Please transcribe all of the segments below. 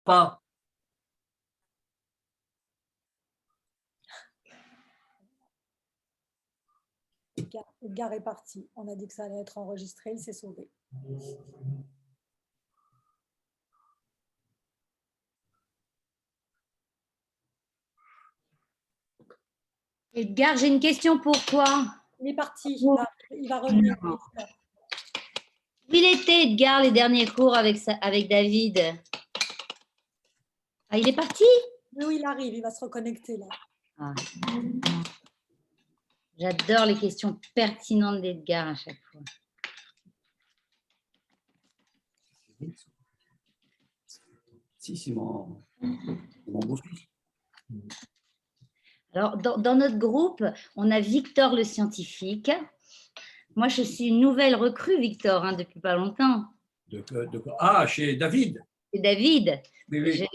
Pas. Edgar est parti. On a dit que ça allait être enregistré, il s'est sauvé. Edgar, j'ai une question pour toi. Il est parti, il va revenir. Où il était, Edgar, les derniers cours avec David? Ah, il est parti? Oui, il arrive, il va se reconnecter là. Ah. J'adore les questions pertinentes d'Edgar à chaque fois. Si, c'est mon beau-fils. Alors, dans notre groupe, on a Victor le scientifique. Moi, je suis une nouvelle recrue, Victor, hein, depuis pas longtemps. Ah, chez David. C'est David. Oui, oui.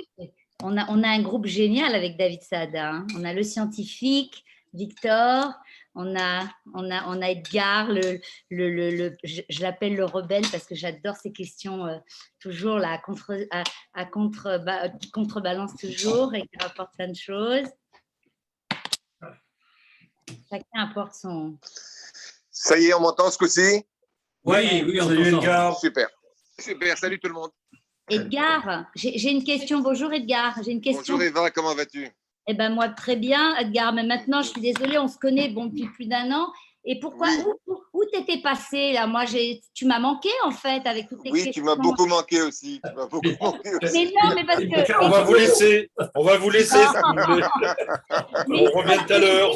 On a un groupe génial avec David Saada. Hein. On a le scientifique, Victor, on a Edgar, je l'appelle le rebelle parce que j'adore ces questions toujours là, qui contrebalance toujours et qui rapporte plein de choses. Chacun apporte son... Ça y est, on m'entend ce coup-ci? Oui, on salut Edgar. Super, salut tout le monde. Edgar, j'ai une question. Bonjour Edgar, j'ai une question. Bonjour Eva, comment vas-tu? Eh ben moi, très bien, Edgar, mais maintenant, je suis désolée, on se connaît depuis plus d'un an. Et pourquoi, oui. où t'étais passé là? Moi, tu m'as manqué en fait avec toutes tes questions. Oui, tu m'as beaucoup manqué aussi. Mais non, mais parce que... On va vous laisser. On revient tout à l'heure.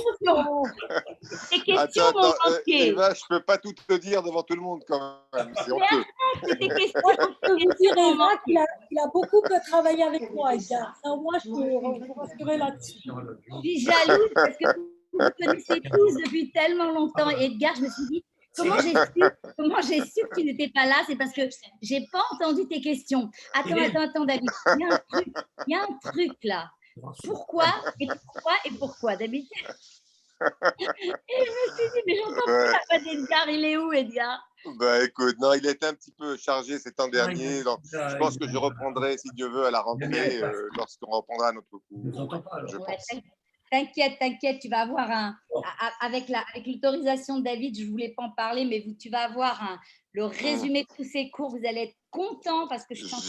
Tes questions m'ont manqué. Eva, je peux pas tout te dire devant tout le monde quand même. C'est honteux. Tes questions, je peux vous dire, Eva, qu'il a beaucoup travaillé avec moi, Edgar. Alors, moi, je peux vous rassurer là-dessus. Je suis jalouse parce que vous me connaissez tous depuis tellement longtemps. Et Edgar, je me suis dit, comment j'ai su que tu n'étais pas là? C'est parce que je n'ai pas entendu tes questions. Attends, David. Il y a un truc là. Pourquoi, David? Et je me suis dit, mais j'entends pas d'Edgar. Il est où, Edgar? Bah écoute, non, il était un petit peu chargé ces temps derniers. Donc, je pense que je reprendrai, si Dieu veut, à la rentrée, lorsqu'on reprendra notre cours. T'inquiète, tu vas avoir avec l'autorisation de David, je ne voulais pas en parler, mais tu vas avoir le résumé de tous ces cours. Vous allez être content parce que je suis en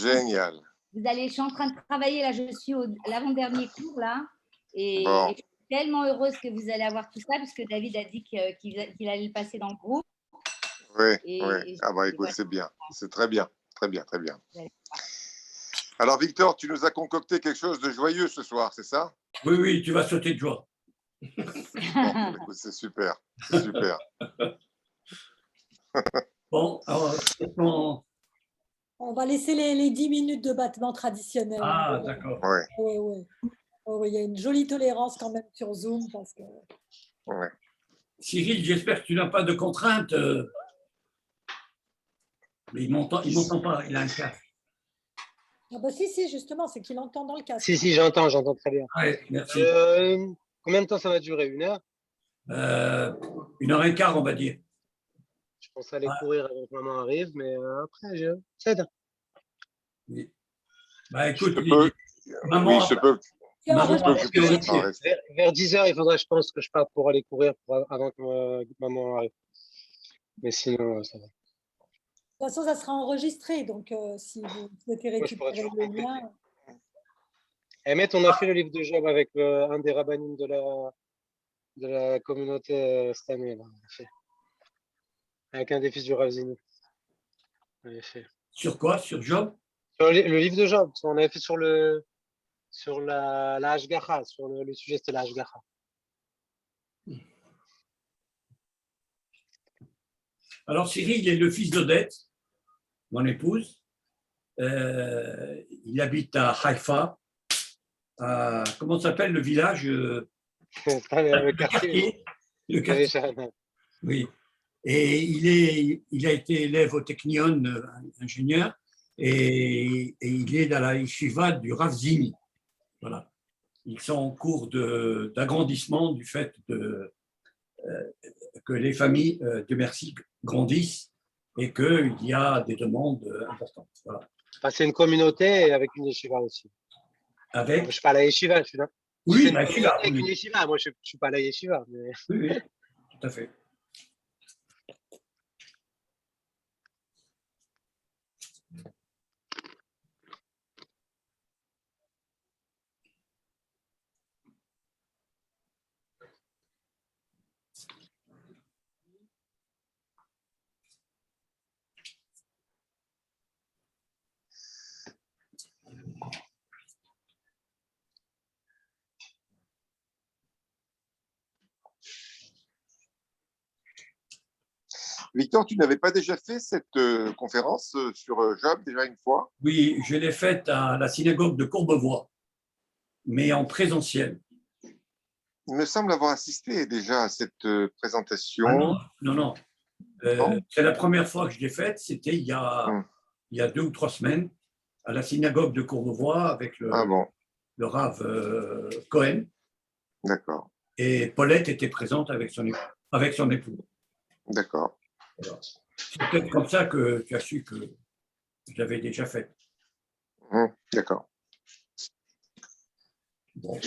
train de travailler. Là, je suis à l'avant-dernier cours là. Et je suis tellement heureuse que vous allez avoir tout ça parce que David a dit qu'il allait le passer dans le groupe. Oui. Ah bah écoute, c'est bien. C'est très bien. Alors Victor, tu nous as concocté quelque chose de joyeux ce soir, c'est ça? Oui, tu vas sauter de joie. Bon, écoute, c'est super. Bon, alors, on va laisser les 10 minutes de battement traditionnel. Ah, d'accord. Oui, il y a une jolie tolérance quand même sur Zoom parce que... Cyril, j'espère que tu n'as pas de contraintes. Mais il m'entend pas, il a un casque. Ah bah si, justement, c'est qu'il entend dans le casque. Si, j'entends très bien. Ouais, merci. Combien de temps ça va durer? 1 heure? 1h15, on va dire. Je pense aller courir avant que maman arrive, mais après, c'est bien. Oui. Bah écoute, maman, je peux. Vers 10h, il faudrait, je pense, que je parte pour aller courir avant que maman arrive. Mais sinon, ça va. De toute façon, ça sera enregistré, donc si vous souhaitez récupérer le lien... Emmett, on a fait le livre de Job avec un des rabbinim de la communauté cette année. Là. Avec un des fils du Rav Zini. Sur quoi? Sur Job? Sur le livre de Job. On avait fait sur la Hashgacha, sur le sujet, c'était la Hashgacha. Alors Cyril, il est le fils d'Odette, mon épouse. Il habite à Haïfa. Comment s'appelle le village? Le quartier. Le quartier. Oui. Et il a été élève au Technion, ingénieur, et il est dans la yeshiva du Rav Zini. Voilà. Ils sont en cours d'agrandissement du fait que les familles, Dieu merci, grandissent et qu'il y a des demandes importantes. Voilà. Enfin, c'est une communauté avec une yeshiva aussi. Avec Je suis pas à la yeshiva, je suis là. Oui, C'est une bah, communauté là, avec oui. une yeshiva. Moi, je suis pas à la yeshiva. Mais... Oui, oui, tout à fait. Victor, tu n'avais pas déjà fait cette conférence sur Job déjà une fois? Oui, je l'ai faite à la synagogue de Courbevoie, mais en présentiel. Il me semble avoir assisté déjà à cette présentation. Ah non, non, non. Non. C'est la première fois que je l'ai faite, c'était il y a 2 ou 3 semaines, à la synagogue de Courbevoie avec Ah bon, le Rav Cohen. d'accord, Et Paulette était présente avec son époux. d'accord. Voilà. C'est peut-être comme ça que tu as su que je l'avais déjà faite. D'accord. Bon.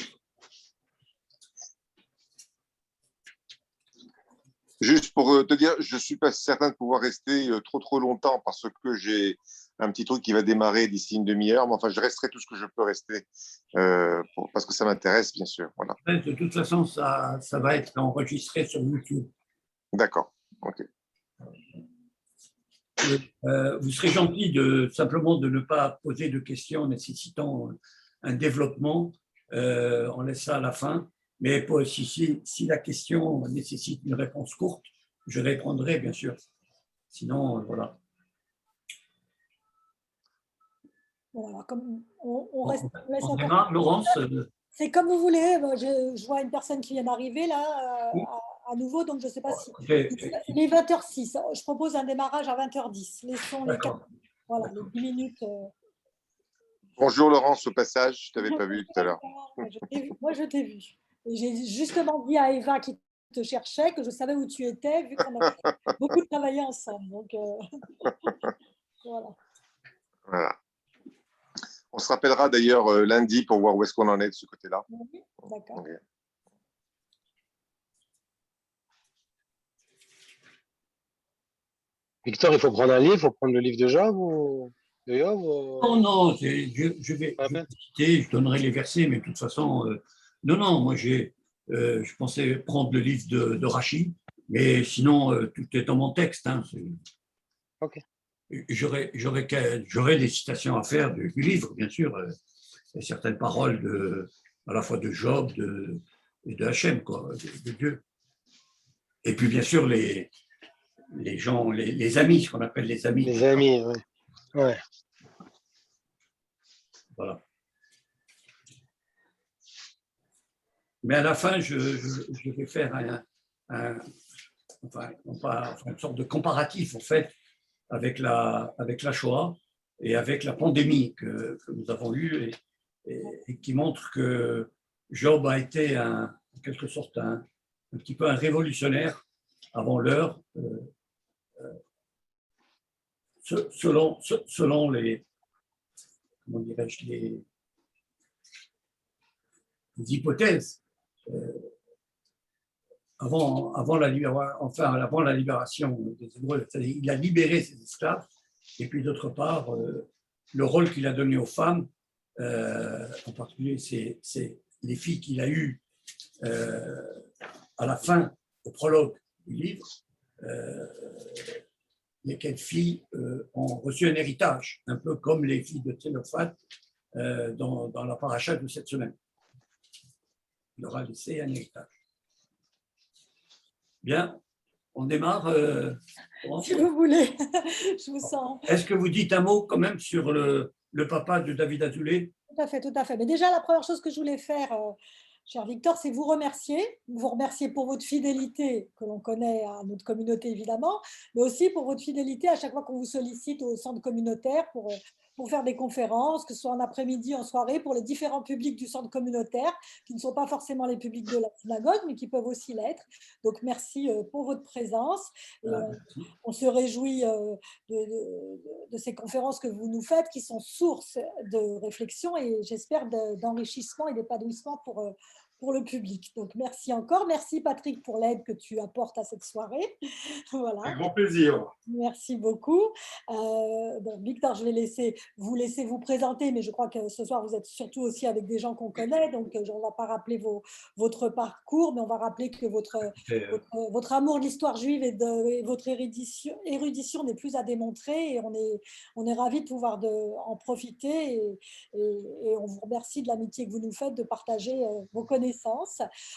Juste pour te dire, je ne suis pas certain de pouvoir rester trop longtemps parce que j'ai un petit truc qui va démarrer d'ici une demi-heure, mais enfin, je resterai tout ce que je peux rester parce que ça m'intéresse, bien sûr. Voilà. De toute façon, ça va être enregistré sur YouTube. D'accord, ok. Vous serez gentil simplement de ne pas poser de questions nécessitant un développement. On laisse ça à la fin. Mais si la question nécessite une réponse courte, je répondrai, bien sûr. Sinon, voilà. Voilà, comme on reste. On démarre, Laurence. C'est comme vous voulez. Je vois une personne qui vient d'arriver là à nouveau, donc je ne sais pas si. Il est 20h06. Je propose un démarrage à 20h10. Laissons les 4, voilà, les 10 minutes. Bonjour Laurence, au passage, je ne t'avais pas vu tout à l'heure. Moi, je t'ai vu. Et j'ai justement dit à Eva qui te cherchait que je savais où tu étais, vu qu'on a beaucoup travaillé ensemble. Donc, voilà. Voilà. On se rappellera d'ailleurs lundi pour voir où est-ce qu'on en est de ce côté-là. Oui, d'accord. Okay. Victor, il faut prendre un livre, il faut prendre le livre de Job ou de Job ou... Non, je vais citer, je donnerai les versets, mais de toute façon, non, moi je pensais prendre le livre de Rachid, mais sinon, tout est dans mon texte. Hein, ok. J'aurais des citations à faire du livre, bien sûr, et certaines paroles à la fois de Job et de Hachem, quoi, de Dieu. Et puis, bien sûr, les gens, les amis, ce qu'on appelle les amis. Les amis, oui. Ouais. Voilà. Mais à la fin, je vais faire une sorte de comparatif, en fait, avec la Shoah et avec la pandémie que nous avons eue et qui montre que Job a été en quelque sorte un petit peu un révolutionnaire avant l'heure, selon les, comment dirais-je, les hypothèses. Avant la libération des Hébreux, il a libéré ses esclaves, et puis d'autre part, le rôle qu'il a donné aux femmes, en particulier c'est les filles qu'il a eues à la fin, au prologue du livre, lesquelles filles ont reçu un héritage, un peu comme les filles de Télophat dans la paracha de cette semaine. Il leur a laissé un héritage. Bien, on démarre. Si vous voulez, je vous sens. Est-ce que vous dites un mot quand même sur le papa de David Azoulay? Tout à fait, tout à fait. Mais déjà, la première chose que je voulais faire, cher Victor, c'est vous remercier pour votre fidélité que l'on connaît à notre communauté, évidemment, mais aussi pour votre fidélité à chaque fois qu'on vous sollicite au centre communautaire pour faire des conférences, que ce soit en après-midi, en soirée, pour les différents publics du centre communautaire, qui ne sont pas forcément les publics de la synagogue, mais qui peuvent aussi l'être. Donc, merci pour votre présence. Et on se réjouit de ces conférences que vous nous faites, qui sont source de réflexion et j'espère d'enrichissement et d'épanouissement pour le public. Donc, merci encore. Merci, Patrick, pour l'aide que tu apportes à cette soirée. Voilà. Un grand plaisir. Merci beaucoup. Donc, Victor, je vais vous laisser vous présenter, mais je crois que ce soir, vous êtes surtout aussi avec des gens qu'on connaît, donc on ne va pas rappeler votre parcours, mais on va rappeler que votre amour de l'histoire juive et votre érudition n'est plus à démontrer, et on est ravis de pouvoir en profiter, et on vous remercie de l'amitié que vous nous faites de partager vos connaissances.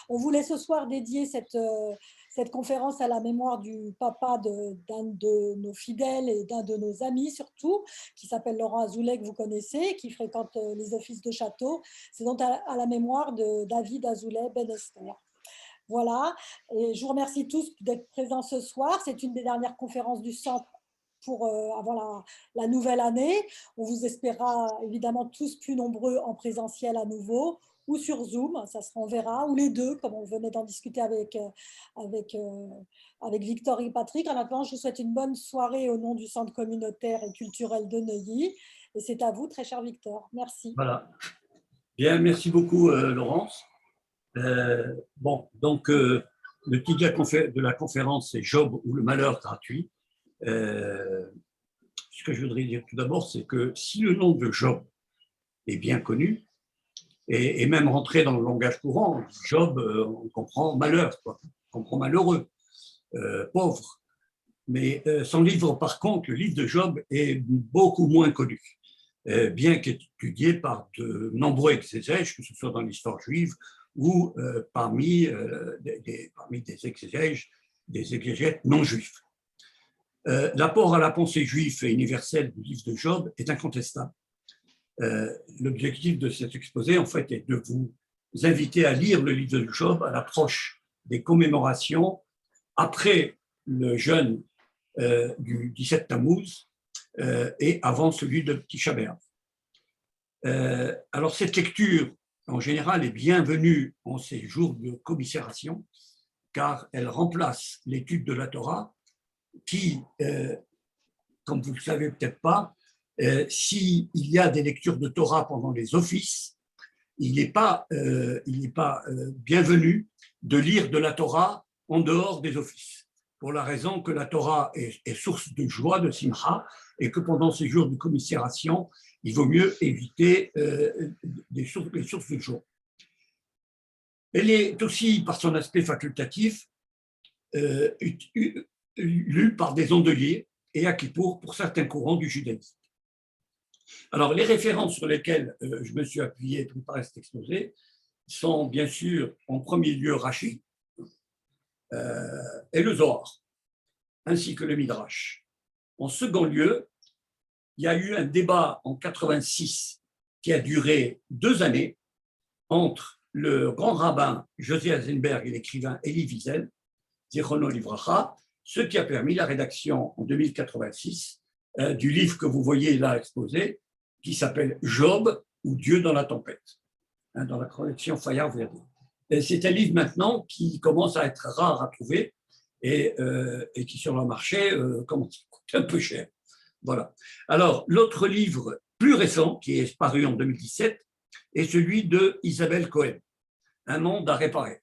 On voulait ce soir dédier cette conférence à la mémoire du papa d'un de nos fidèles et d'un de nos amis surtout, qui s'appelle Laurent Azoulay, que vous connaissez, qui fréquente les offices de château. C'est donc à la mémoire de David Azoulay Ben Esther. Voilà, et je vous remercie tous d'être présents ce soir. C'est une des dernières conférences du centre pour avant la nouvelle année. On vous espérera évidemment tous plus nombreux en présentiel à nouveau, ou sur Zoom, on verra, ou les deux, comme on venait d'en discuter avec Victor et Patrick. En attendant, je vous souhaite une bonne soirée au nom du Centre communautaire et culturel de Neuilly. Et c'est à vous, très cher Victor. Merci. Voilà. Bien, merci beaucoup, Laurence. Bon, donc, le titre de la conférence, c'est Job ou le malheur gratuit. Ce que je voudrais dire tout d'abord, c'est que si le nom de Job est bien connu, et même rentré dans le langage courant, Job, on comprend malheur, quoi. On comprend malheureux, pauvre. Mais son livre, par contre, le livre de Job est beaucoup moins connu, bien qu'étudié par de nombreux exégètes, que ce soit dans l'histoire juive ou parmi des exégètes non juifs. L'apport à la pensée juive et universelle du livre de Job est incontestable. L'objectif de cet exposé, en fait, est de vous inviter à lire le livre de Job à l'approche des commémorations après le jeûne du 17 Tammuz et avant celui de Tisha B'Av. Alors, cette lecture, en général, est bienvenue en ces jours de commisération, car elle remplace l'étude de la Torah qui, comme vous ne le savez peut-être pas, s'il y a des lectures de Torah pendant les offices, il n'est pas bienvenu de lire de la Torah en dehors des offices, pour la raison que la Torah est source de joie, de simcha, et que pendant ces jours de commisération, il vaut mieux éviter les sources de joie. Elle est aussi, par son aspect facultatif, lue par des ondeliers et à Kippour pour certains courants du judaïsme. Alors, les références sur lesquelles je me suis appuyé pour préparer cet exposé sont bien sûr, en premier lieu, Rashi et le Zohar, ainsi que le Midrash. En second lieu, il y a eu un débat en 86 qui a duré 2 années entre le grand rabbin José Eisenberg et l'écrivain Elie Wiesel, Zichrono Livracha, ce qui a permis la rédaction en 2086 du livre que vous voyez là exposé, qui s'appelle Job ou Dieu dans la tempête, dans la collection Fayard-Verdi. C'est un livre maintenant qui commence à être rare à trouver et qui sur le marché commence à coûter un peu cher. Voilà. Alors, l'autre livre plus récent, qui est paru en 2017, est celui de Isabelle Cohen, Un monde à réparer.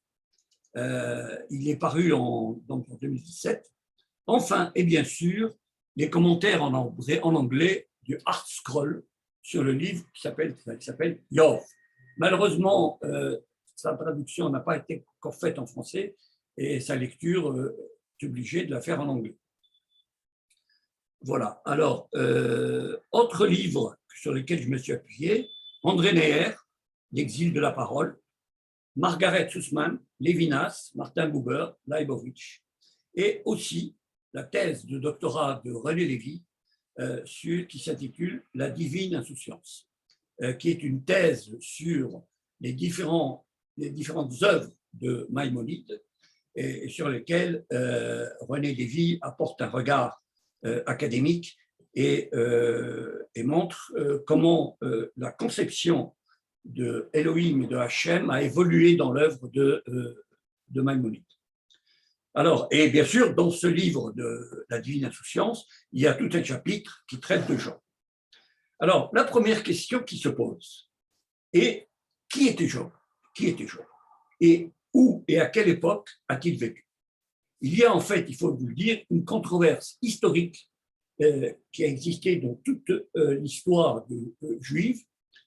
Il est paru donc en 2017. Enfin, et bien sûr, les commentaires en anglais du Art Scroll sur le livre qui s'appelle Yov. Malheureusement, sa traduction n'a pas été encore faite en français et sa lecture est obligée de la faire en anglais. Voilà. Alors, autre livre sur lequel je me suis appuyé, André Neher, L'exil de la parole, Margaret Sussman, Lévinas, Martin Buber, Leibowitz, et aussi la thèse de doctorat de René Lévy qui s'intitule La divine insouciance, qui est une thèse sur les différentes œuvres de Maïmonide et sur lesquelles René Lévy apporte un regard académique et montre comment la conception de Elohim et de Hachem a évolué dans l'œuvre de Maïmonide. Alors, et bien sûr, dans ce livre de la Divine Insouciance, il y a tout un chapitre qui traite de Job. Alors, la première question qui se pose est qui était Job? Qui était Job? Et où et à quelle époque a-t-il vécu? Il y a en fait, il faut vous le dire, une controverse historique qui a existé dans toute l'histoire juive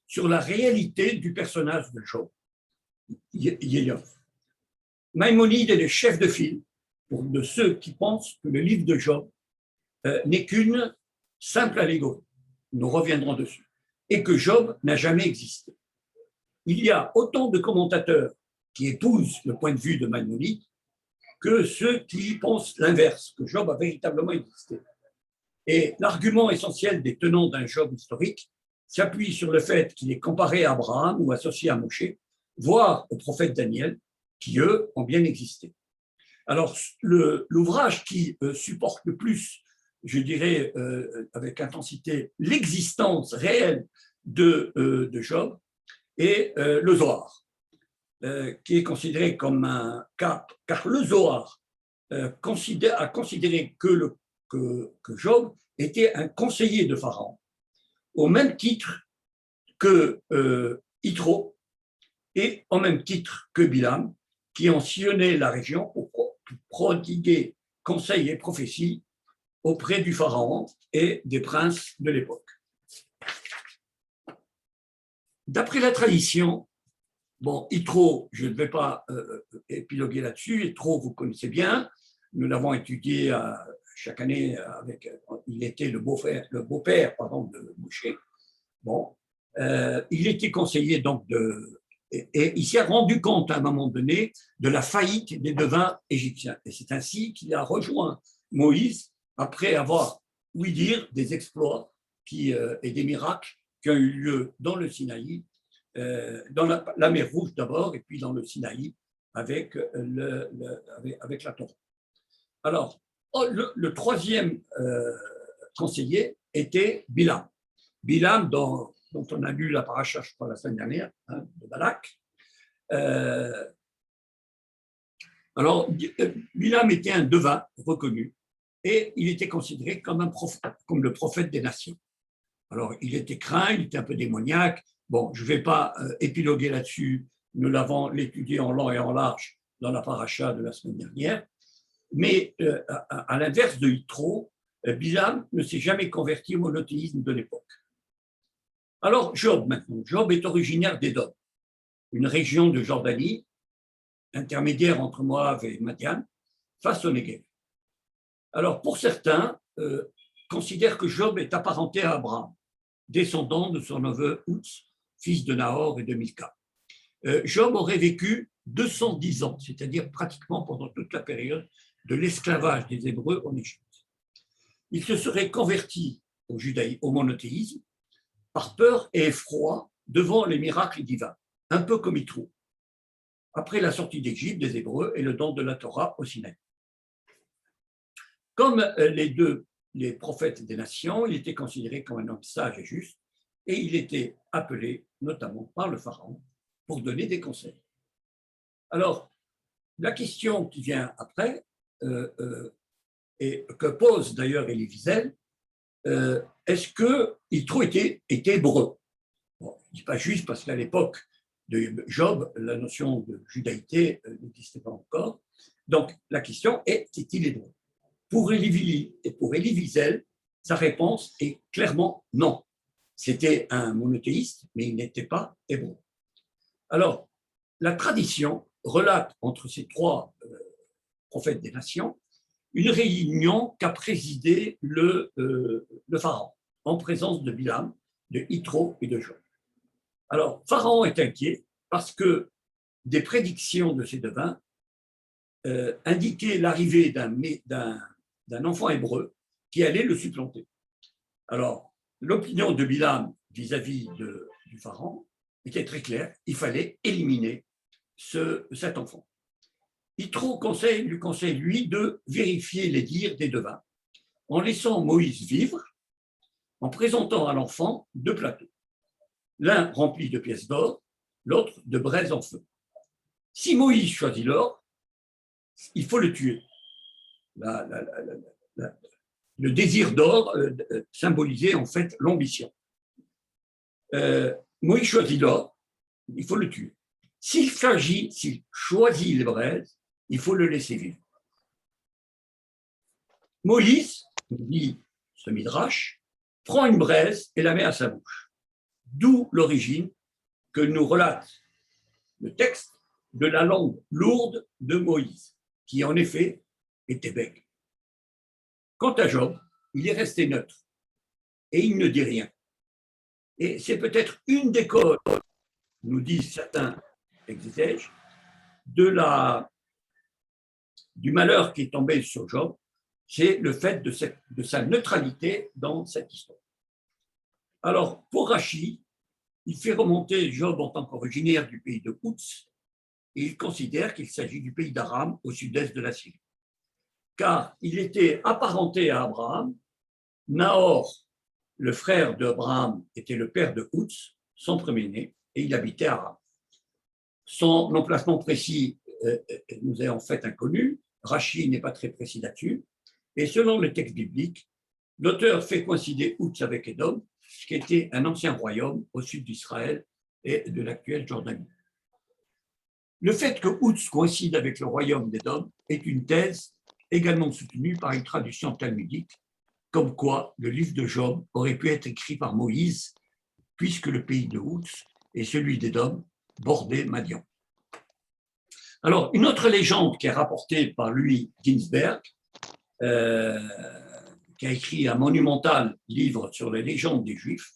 sur la réalité du personnage de Job. Maïmonide est le chef de file de ceux qui pensent que le livre de Job n'est qu'une simple allégorie. Nous reviendrons dessus. Et que Job n'a jamais existé. Il y a autant de commentateurs qui épousent le point de vue de Maïmonide que ceux qui pensent l'inverse, que Job a véritablement existé. Et l'argument essentiel des tenants d'un Job historique s'appuie sur le fait qu'il est comparé à Abraham ou associé à Moshe, voire au prophète Daniel, qui, eux, ont bien existé. Alors, l'ouvrage qui supporte le plus, je dirais, avec intensité, l'existence réelle de Job est le Zohar, qui est considéré comme un cas, car le Zohar a considéré que Job était un conseiller de Pharaon, au même titre que Yitro et au même titre que Bilam, qui ont sillonné la région pour prodiguer conseils et prophéties auprès du pharaon et des princes de l'époque. D'après la tradition, bon, Yitro, je ne vais pas épiloguer là-dessus, Yitro, vous connaissez bien, nous l'avons étudié chaque année avec, il était le beau-père de Moshe. Bon, il était conseiller donc et il s'est rendu compte à un moment donné de la faillite des devins égyptiens. Et c'est ainsi qu'il a rejoint Moïse après avoir, oui dire, des exploits et des miracles qui ont eu lieu dans le Sinaï, dans la mer Rouge d'abord, et puis dans le Sinaï avec la Torah. Alors, le troisième conseiller était Bilam. Bilam, dont on a lu la paracha, je crois, la semaine dernière, de Balak. Alors, Bilam était un devin reconnu et il était considéré comme le prophète des nations. Alors, il était craint, il était un peu démoniaque. Bon, je ne vais pas épiloguer là-dessus, nous l'avons étudié en long et en large dans la paracha de la semaine dernière. Mais à l'inverse de Yitro, Bilam ne s'est jamais converti au monothéisme de l'époque. Alors, Job, maintenant. Job est originaire d'Édom, une région de Jordanie, intermédiaire entre Moab et Madian, face au Negev. Alors, pour certains, considèrent que Job est apparenté à Abraham, descendant de son neveu Outs, fils de Nahor et de Milka. Job aurait vécu 210 ans, c'est-à-dire pratiquement pendant toute la période de l'esclavage des Hébreux en Égypte. Il se serait converti au monothéisme par peur et effroi devant les miracles divins, un peu comme Yitro, après la sortie d'Égypte des Hébreux et le don de la Torah au Sinaï. Comme les prophètes des nations, il était considéré comme un homme sage et juste, et il était appelé notamment par le pharaon pour donner des conseils. Alors, la question qui vient après, et que pose d'ailleurs Elie Wiesel, est-ce que Yitro était hébreu? Bon, je ne dis pas juste parce qu'à l'époque de Job, la notion de judaïté n'existait pas encore. Donc, la question est, est-il hébreu? Pour Elie Wiesel, sa réponse est clairement non. C'était un monothéiste, mais il n'était pas hébreu. Alors, la tradition relate entre ces trois prophètes des nations une réunion qu'a présidée le pharaon, en présence de Bilam, de Yitro et de Job. Alors, Pharaon est inquiet parce que des prédictions de ces devins indiquaient l'arrivée d'un enfant hébreu qui allait le supplanter. Alors, l'opinion de Bilam vis-à-vis du pharaon était très claire, il fallait éliminer cet enfant. Yitro lui conseille, lui, de vérifier les dires des devins en laissant Moïse vivre en présentant à l'enfant 2 plateaux, l'un rempli de pièces d'or, l'autre de braises en feu. Si Moïse choisit l'or, il faut le tuer. Le désir d'or symbolisait en fait l'ambition. Moïse choisit l'or, il faut le tuer. S'il choisit les braises, il faut le laisser vivre. Moïse, dit ce midrash, prend une braise et la met à sa bouche. D'où l'origine que nous relate le texte de la langue lourde de Moïse, qui en effet était bègue. Quant à Job, il est resté neutre et il ne dit rien. Et c'est peut-être une des causes, nous disent certains exégètes, du malheur qui est tombé sur Job, c'est le fait de sa neutralité dans cette histoire. Alors, pour Rachi, il fait remonter Job en tant qu'originaire du pays de Outs, et il considère qu'il s'agit du pays d'Aram au sud-est de la Syrie. Car il était apparenté à Abraham. Nahor, le frère d'Abraham, était le père de Outs, son premier-né, et il habitait à Aram. Son emplacement précis nous est en fait inconnu. Rachi n'est pas très précis là-dessus. Et selon le texte biblique, l'auteur fait coïncider Outs avec Édom, qui était un ancien royaume au sud d'Israël et de l'actuelle Jordanie. Le fait que Outs coïncide avec le royaume d'Édom est une thèse également soutenue par une traduction talmudique, comme quoi le livre de Job aurait pu être écrit par Moïse, puisque le pays de Outs et celui d'Édom bordaient Madian. Alors, une autre légende qui est rapportée par Louis Ginsberg, qui a écrit un monumental livre sur les légendes des Juifs,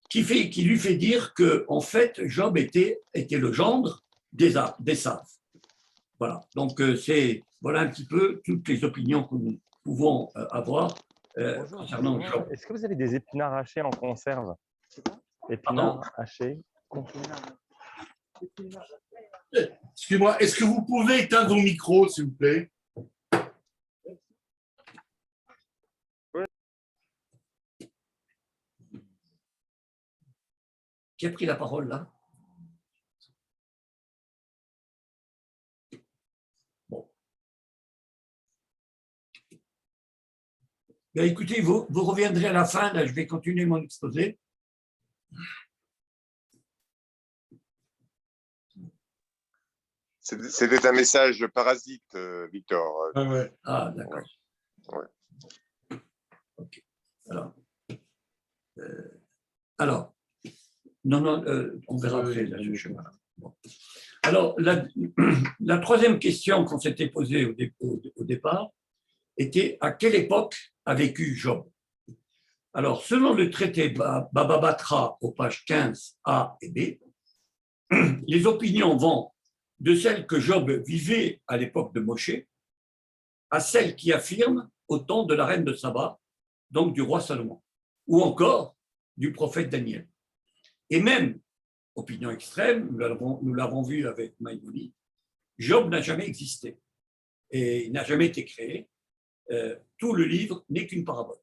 qui lui fait dire que, en fait, Job était le gendre d'Ésav. Voilà. Donc, voilà un petit peu toutes les opinions que nous pouvons avoir concernant Job. Est-ce que vous avez des épinards hachés en conserve? Épinards hachés. Excusez-moi, est-ce que vous pouvez éteindre vos micros, s'il vous plaît? Qui a pris la parole là? Bon. Bien, écoutez, vous reviendrez à la fin, là, je vais continuer mon exposé. C'était un message parasite, Victor. Ah, ouais. Ah, d'accord. Ouais. Ok. Alors, non, on verra après. Là, bon. Alors, la troisième question qu'on s'était posée au départ était à quelle époque a vécu Job? Alors, selon le traité Baba Batra aux pages 15 A et B, les opinions vont de celles que Job vivait à l'époque de Moshe à celles qui affirment au temps de la reine de Saba, donc du roi Salomon, ou encore du prophète Daniel. Et même, opinion extrême, nous l'avons vu avec Maïmonide, Job n'a jamais existé et il n'a jamais été créé. Tout le livre n'est qu'une parabole.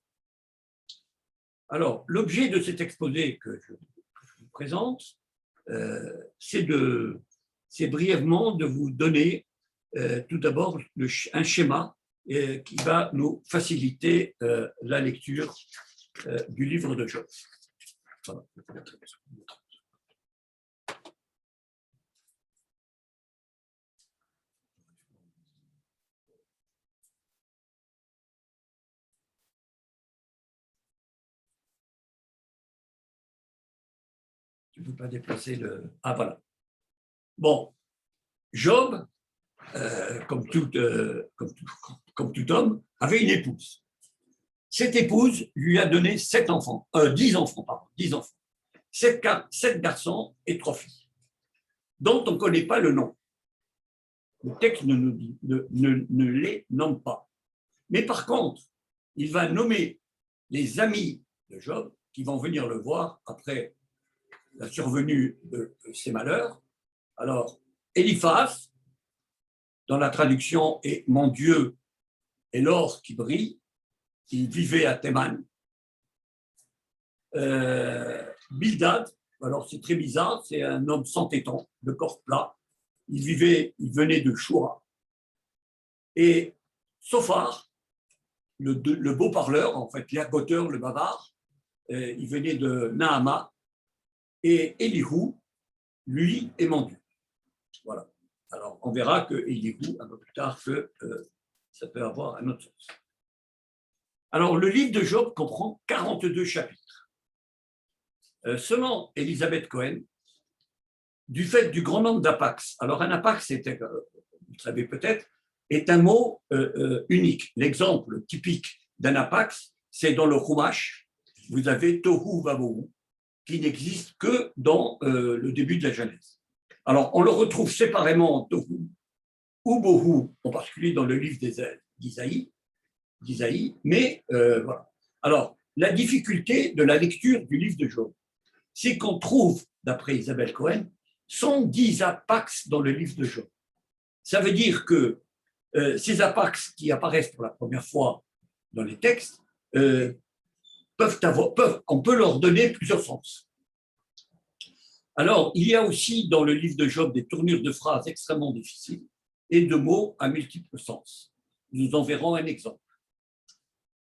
Alors, l'objet de cet exposé que je vous présente, c'est brièvement de vous donner tout d'abord un schéma qui va nous faciliter la lecture du livre de Job. Voilà. Tu ne peux pas déplacer le… Ah, voilà. Bon, Job, comme tout homme, avait une épouse. Cette épouse lui a donné 10 enfants, 7 garçons et 3 filles, dont on ne connaît pas le nom. Le texte ne les nomme pas. Mais par contre, il va nommer les amis de Job qui vont venir le voir après la survenue de ses malheurs. Alors, Eliphaz, dans la traduction, est « Mon Dieu est l'or qui brille », il vivait à Théman. Bildad, alors c'est très bizarre, c'est un homme sans téton, de corps plat. Il venait de Choura. Et Sophar, le beau parleur, en fait, l'ergoteur, le bavard, il venait de Nahama. Et Elihu, lui, est Mandu. Voilà. Alors, on verra que Elihu, un peu plus tard, que ça peut avoir un autre sens. Alors, le livre de Job comprend 42 chapitres. Selon Elisabeth Cohen, du fait du grand nombre d'apax, alors un apax, vous le savez peut-être, est un mot unique. L'exemple typique d'un apax, c'est dans le Chumash, vous avez Tohu Vavohu, qui n'existe que dans le début de la Genèse. Alors, on le retrouve séparément en Tohu ou Bohu, en particulier dans le livre d'Isaïe, mais voilà. Alors, la difficulté de la lecture du livre de Job, c'est qu'on trouve, d'après Isabelle Cohen, 110 apax dans le livre de Job. Ça veut dire que ces apax qui apparaissent pour la première fois dans les textes, on peut leur donner plusieurs sens. Alors, il y a aussi dans le livre de Job des tournures de phrases extrêmement difficiles et de mots à multiples sens. Nous en verrons un exemple.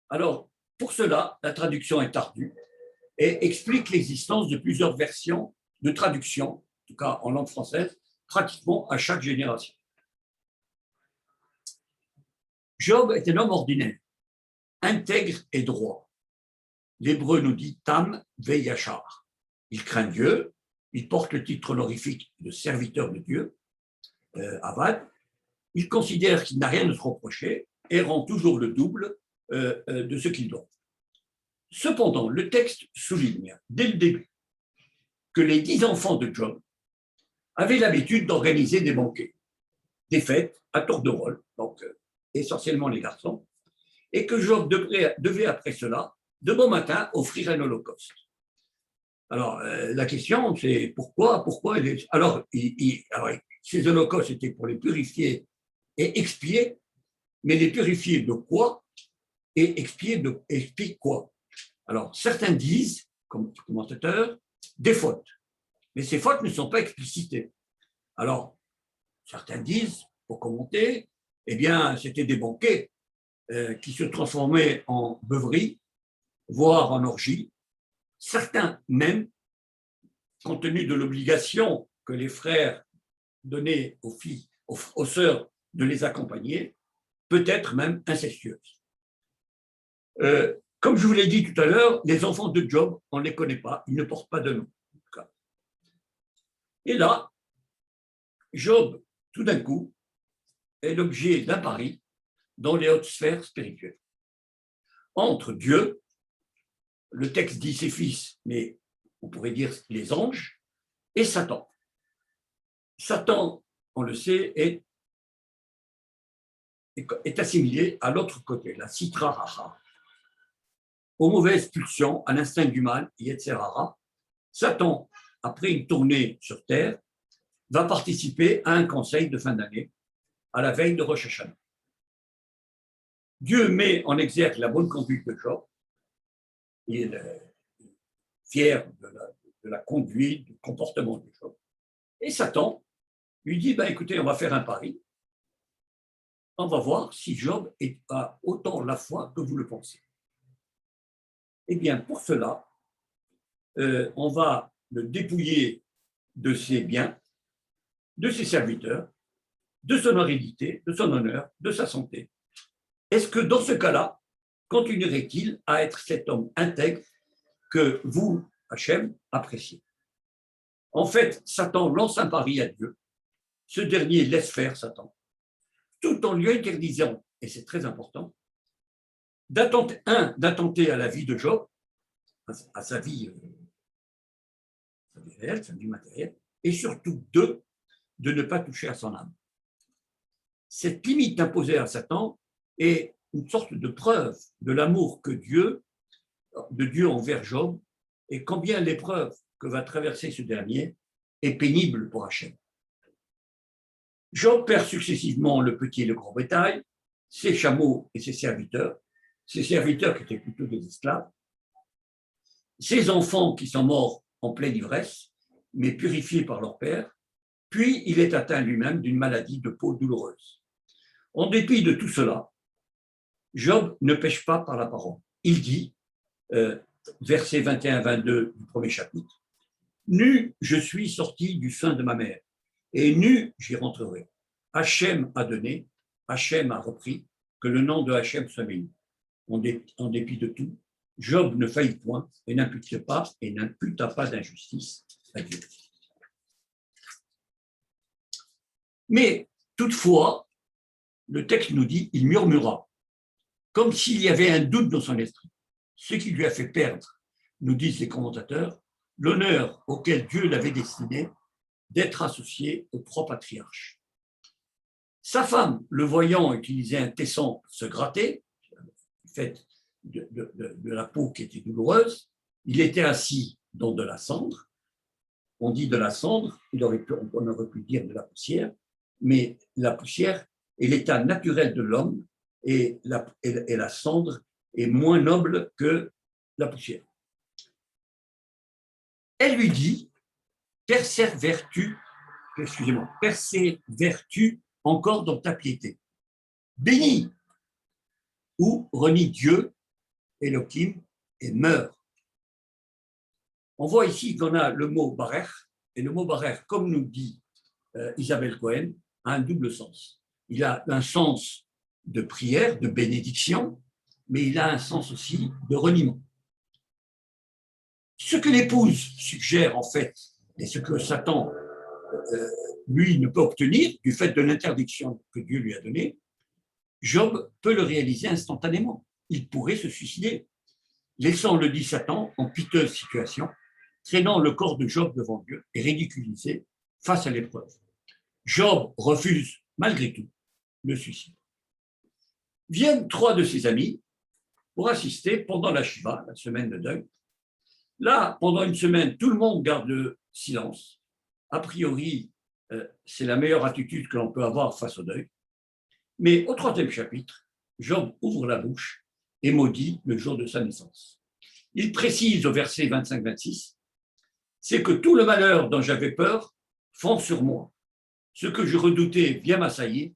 Alors, pour cela, la traduction est ardue et explique l'existence de plusieurs versions de traduction, en tout cas en langue française, pratiquement à chaque génération. Job est un homme ordinaire, intègre et droit. L'hébreu nous dit Tam Veyachar. Il craint Dieu, il porte le titre honorifique de serviteur de Dieu, Avad. Il considère qu'il n'a rien à se reprocher et rend toujours le double de ce qu'il doit. Cependant, le texte souligne dès le début que les 10 enfants de Job avaient l'habitude d'organiser des banquets, des fêtes à tour de rôle, donc essentiellement les garçons, et que Job devait après cela, de bon matin, offrir un holocauste. Alors, la question, c'est pourquoi alors, ces holocaustes étaient pour les purifier et expier, mais les purifier de quoi et expier quoi? Alors, certains disent, comme commentateurs, des fautes, mais ces fautes ne sont pas explicitées. Alors, certains disent, pour commenter, eh bien, c'était des banquets qui se transformaient en beuverie, voire en orgie. Certains même, compte tenu de l'obligation que les frères donnaient aux filles, aux sœurs de les accompagner, peut-être même incestueuses. Comme je vous l'ai dit tout à l'heure, les enfants de Job, on ne les connaît pas, ils ne portent pas de nom. Et là, Job, tout d'un coup, est l'objet d'un pari dans les hautes sphères spirituelles. Entre Dieu, le texte dit ses fils, mais on pourrait dire les anges, et Satan. Satan, on le sait, est assimilé à l'autre côté, la Sitra Racha. Aux mauvaises pulsions, à l'instinct du mal, Yetzer Hara, Satan, après une tournée sur Terre, va participer à un conseil de fin d'année, à la veille de Rosh Hashanah. Dieu met en exergue la bonne conduite de Job. Il est fier de la conduite, du comportement de Job. Et Satan lui dit, écoutez, on va faire un pari. On va voir si Job a autant la foi que vous le pensez. Eh bien, pour cela, on va le dépouiller de ses biens, de ses serviteurs, de son hérédité, de son honneur, de sa santé. Est-ce que dans ce cas-là, continuerait-il à être cet homme intègre que vous, Hachem, appréciez? En fait, Satan lance un pari à Dieu. Ce dernier laisse faire Satan, tout en lui interdisant, et c'est très important, d'attenter à la vie de Job, à sa vie réelle, sa vie matérielle, et surtout de ne pas toucher à son âme. Cette limite imposée à Satan est une sorte de preuve de l'amour de Dieu envers Job, et combien l'épreuve que va traverser ce dernier est pénible pour Hachem. Job perd successivement le petit et le grand bétail, ses chameaux et ses serviteurs qui étaient plutôt des esclaves. ses enfants qui sont morts en pleine ivresse, mais purifiés par leur père, puis il est atteint lui-même d'une maladie de peau douloureuse. En dépit de tout cela, Job ne pêche pas par la parole. Il dit, versets 21-22 du premier chapitre, « Nu, je suis sorti du sein de ma mère, et nu, j'y rentrerai. Hachem a donné, Hachem a repris, que le nom de Hachem soit béni. En dépit de tout, Job ne faillit point et n'imputa pas d'injustice à Dieu. » Mais toutefois, le texte nous dit, il murmura, comme s'il y avait un doute dans son esprit, ce qui lui a fait perdre, nous disent les commentateurs, l'honneur auquel Dieu l'avait destiné d'être associé au propre patriarche. Sa femme, le voyant utiliser un tesson pour se gratter, fait de la peau qui était douloureuse, il était assis dans de la cendre. On dit de la cendre, on aurait pu dire de la poussière, mais la poussière est l'état naturel de l'homme et la cendre est moins noble que la poussière. Elle lui dit, persévères-tu encore dans ta piété, bénis ou renie Dieu, Elohim, et meurs. On voit ici qu'on a le mot barer, et le mot barer, comme nous dit Isabelle Cohen, a un double sens. Il a un sens de prière, de bénédiction, mais il a un sens aussi de reniement. Ce que l'épouse suggère en fait, et ce que Satan, lui, ne peut obtenir du fait de l'interdiction que Dieu lui a donnée, Job peut le réaliser instantanément. Il pourrait se suicider, laissant, le dit Satan, en piteuse situation, traînant le corps de Job devant Dieu et ridiculisé face à l'épreuve. Job refuse, malgré tout, le suicide. Viennent 3 de ses amis pour assister pendant la Shiva, la semaine de deuil. Là, pendant une semaine, tout le monde garde le silence. A priori, c'est la meilleure attitude que l'on peut avoir face au deuil. Mais au 3e chapitre, Job ouvre la bouche et maudit le jour de sa naissance. Il précise au verset 25-26, « C'est que tout le malheur dont j'avais peur fond sur moi. Ce que je redoutais vient m'assaillir.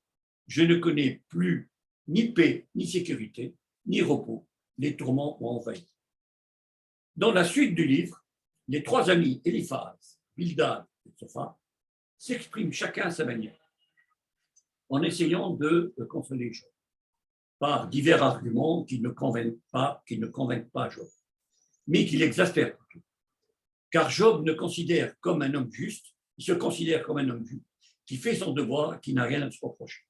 Je ne connais plus ni paix, ni sécurité, ni repos. Les tourments m'ont envahi. » Dans la suite du livre, les 3 amis, Eliphaz, Bildad et Zophar, s'expriment chacun à sa manière, en essayant de consoler Job, par divers arguments qui ne convainquent pas Job, mais qui l'exaspèrent plutôt. Car Job ne considère comme un homme juste, il se considère comme un homme juste, qui fait son devoir, qui n'a rien à se reprocher.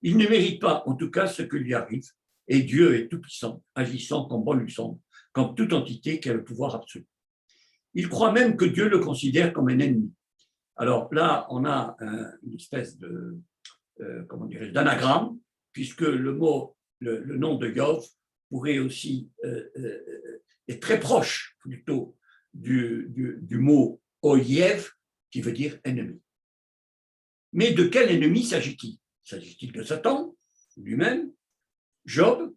Il ne mérite pas, en tout cas, ce que lui arrive, et Dieu est tout-puissant, agissant comme bon lui semble, comme toute entité qui a le pouvoir absolu. Il croit même que Dieu le considère comme un ennemi. Alors là, on a une espèce de, d'anagramme, puisque le nom de Yov pourrait aussi être très proche plutôt du mot Oyev, qui veut dire ennemi. Mais de quel ennemi s'agit-il? S'agit-il de Satan lui-même? Job,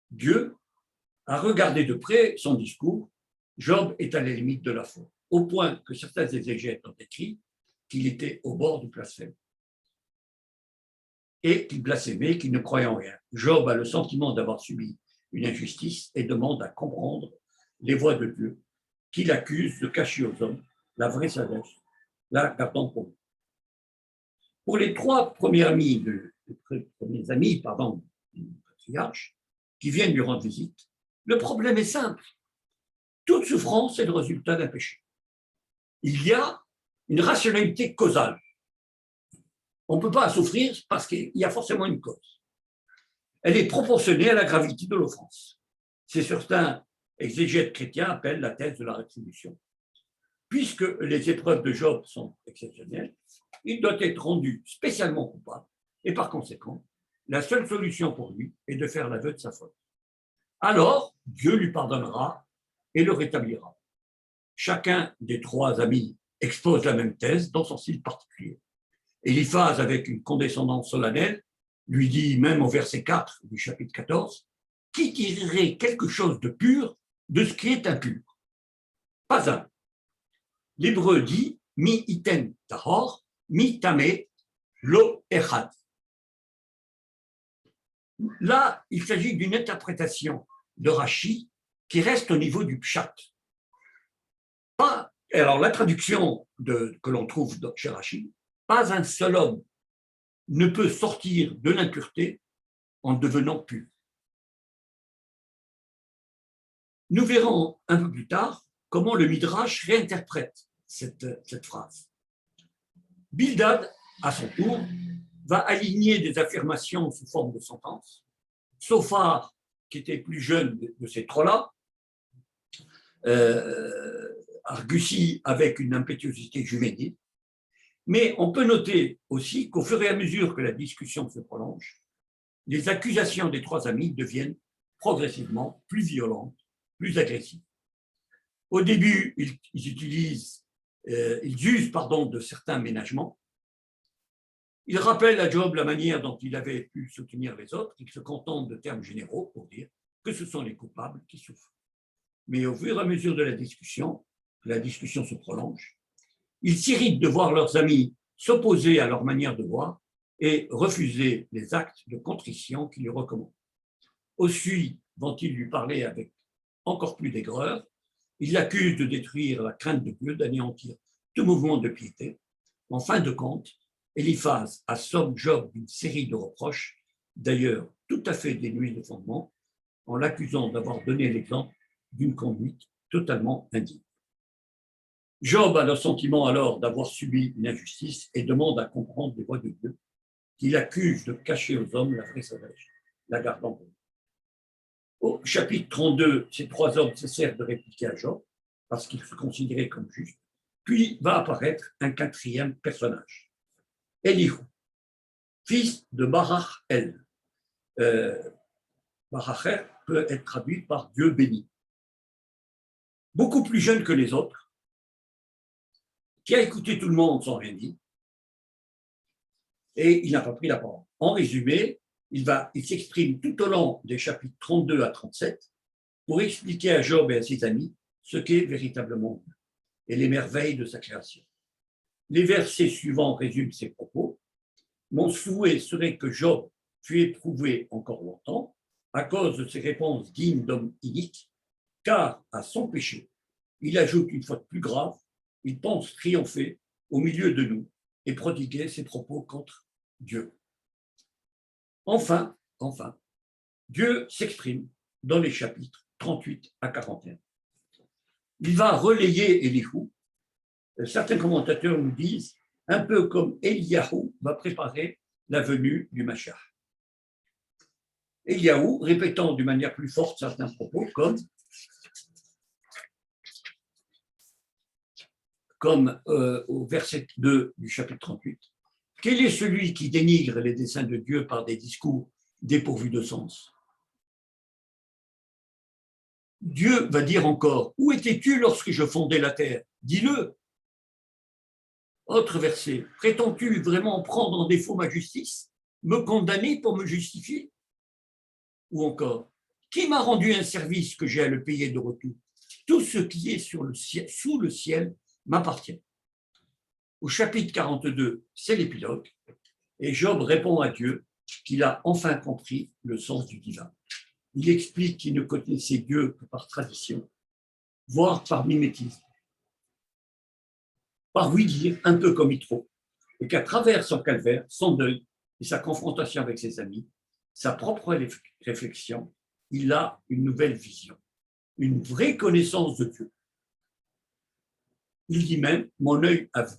Dieu, a regardé de près son discours. Job est à la limite de la foi, au point que certains exégètes ont écrit qu'il était au bord du blasphème et qu'il blasphémait, qu'il ne croyait en rien. Job a le sentiment d'avoir subi une injustice et demande à comprendre les voies de Dieu, qu'il accuse de cacher aux hommes la vraie sagesse, la gardant pour lui. Pour les 3 premiers amis du patriarche qui viennent lui rendre visite, le problème est simple. Toute souffrance est le résultat d'un péché. Il y a une rationalité causale. On ne peut pas souffrir parce qu'il y a forcément une cause. Elle est proportionnée à la gravité de l'offense. C'est certains exégètes chrétiens appellent la thèse de la rétribution. Puisque les épreuves de Job sont exceptionnelles, il doit être rendu spécialement coupable et par conséquent, la seule solution pour lui est de faire l'aveu de sa faute. Alors, Dieu lui pardonnera et le rétablira. Chacun des 3 amis expose la même thèse dans son style particulier. Eliphaz, avec une condescendance solennelle, lui dit, même au verset 4 du chapitre 14, « Qui tirerait quelque chose de pur de ce qui est impur ?» Pas un. L'hébreu dit mi iten tahor, mi tame lo echad. Là, il s'agit d'une interprétation de Rashi qui reste au niveau du pshat. Alors, la traduction que l'on trouve chez Rashi, pas un seul homme ne peut sortir de l'impureté en devenant pur. Nous verrons un peu plus tard comment le Midrash réinterprète cette phrase. Bildad, à son tour, va aligner des affirmations sous forme de sentence. Sophar, qui était plus jeune de ces trois-là, argussit avec une impétuosité juvénile. Mais on peut noter aussi qu'au fur et à mesure que la discussion se prolonge, les accusations des trois amis deviennent progressivement plus violentes, plus agressives. Au début, ils usent de certains ménagements. Ils rappellent à Job la manière dont il avait pu soutenir les autres. Ils se contentent de termes généraux pour dire que ce sont les coupables qui souffrent. Mais au fur et à mesure de la discussion se prolonge. Ils s'irritent de voir leurs amis s'opposer à leur manière de voir et refuser les actes de contrition qu'ils lui recommandent. Aussi vont-ils lui parler avec encore plus d'aigreur. Ils l'accusent de détruire la crainte de Dieu, d'anéantir tout mouvement de piété. En fin de compte, Eliphaz assomme Job d'une série de reproches, d'ailleurs tout à fait dénués de fondement, en l'accusant d'avoir donné l'exemple d'une conduite totalement indigne. Job a le sentiment alors d'avoir subi une injustice et demande à comprendre les voies de Dieu, qu'il accuse de cacher aux hommes la vraie sagesse, la gardant pour lui. Au chapitre 32, ces trois hommes cessèrent de répliquer à Job parce qu'ils se considéraient comme justes. Puis va apparaître un quatrième personnage, Elihu, fils de Barach-El. Barach-El peut être traduit par Dieu béni. Beaucoup plus jeune que les autres, qui a écouté tout le monde sans rien dire, et il n'a pas pris la parole. En résumé, il s'exprime tout au long des chapitres 32 à 37 pour expliquer à Job et à ses amis ce qu'est véritablement Dieu et les merveilles de sa création. Les versets suivants résument ses propos. Mon souhait serait que Job fût éprouvé encore longtemps à cause de ses réponses dignes d'hommes iniques, car à son péché, il ajoute une faute plus grave, il pense triompher au milieu de nous et prodiguer ses propos contre Dieu. Enfin, Dieu s'exprime dans les chapitres 38 à 41. Il va relayer Elihu. Certains commentateurs nous disent, un peu comme Eliyahu va préparer la venue du Mashiach. Eliyahu répétant d'une manière plus forte certains propos, comme au verset 2 du chapitre 38. Quel est celui qui dénigre les desseins de Dieu par des discours dépourvus de sens? Dieu va dire encore, où étais-tu lorsque je fondais la terre? Dis-le. Autre verset, prétends-tu vraiment prendre en défaut ma justice, me condamner pour me justifier? Ou encore, qui m'a rendu un service que j'ai à le payer de retour? Tout ce qui est sous le ciel m'appartient. Au chapitre 42, c'est l'épilogue, et Job répond à Dieu qu'il a enfin compris le sens du divin. Il explique qu'il ne connaissait Dieu que par tradition, voire par mimétisme, par oui-dire, un peu comme Yitro, et qu'à travers son calvaire, son deuil et sa confrontation avec ses amis, sa propre réflexion, il a une nouvelle vision, une vraie connaissance de Dieu. Il dit même « mon œil a vu ».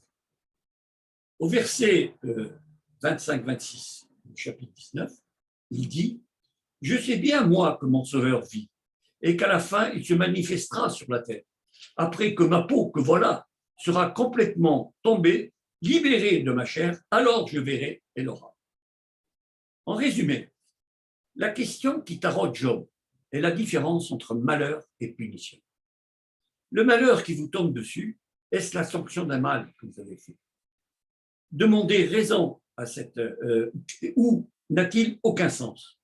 Au verset 25-26 du chapitre 19, il dit « Je sais bien, moi, que mon Sauveur vit, et qu'à la fin, il se manifestera sur la terre, après que ma peau, que voilà, sera complètement tombée, libérée de ma chair, alors je verrai et l'aura. » En résumé, la question qui taraude Job est la différence entre malheur et punition. Le malheur qui vous tombe dessus, est-ce la sanction d'un mal que vous avez fait? Demander raison à ou n'a-t-il aucun sens?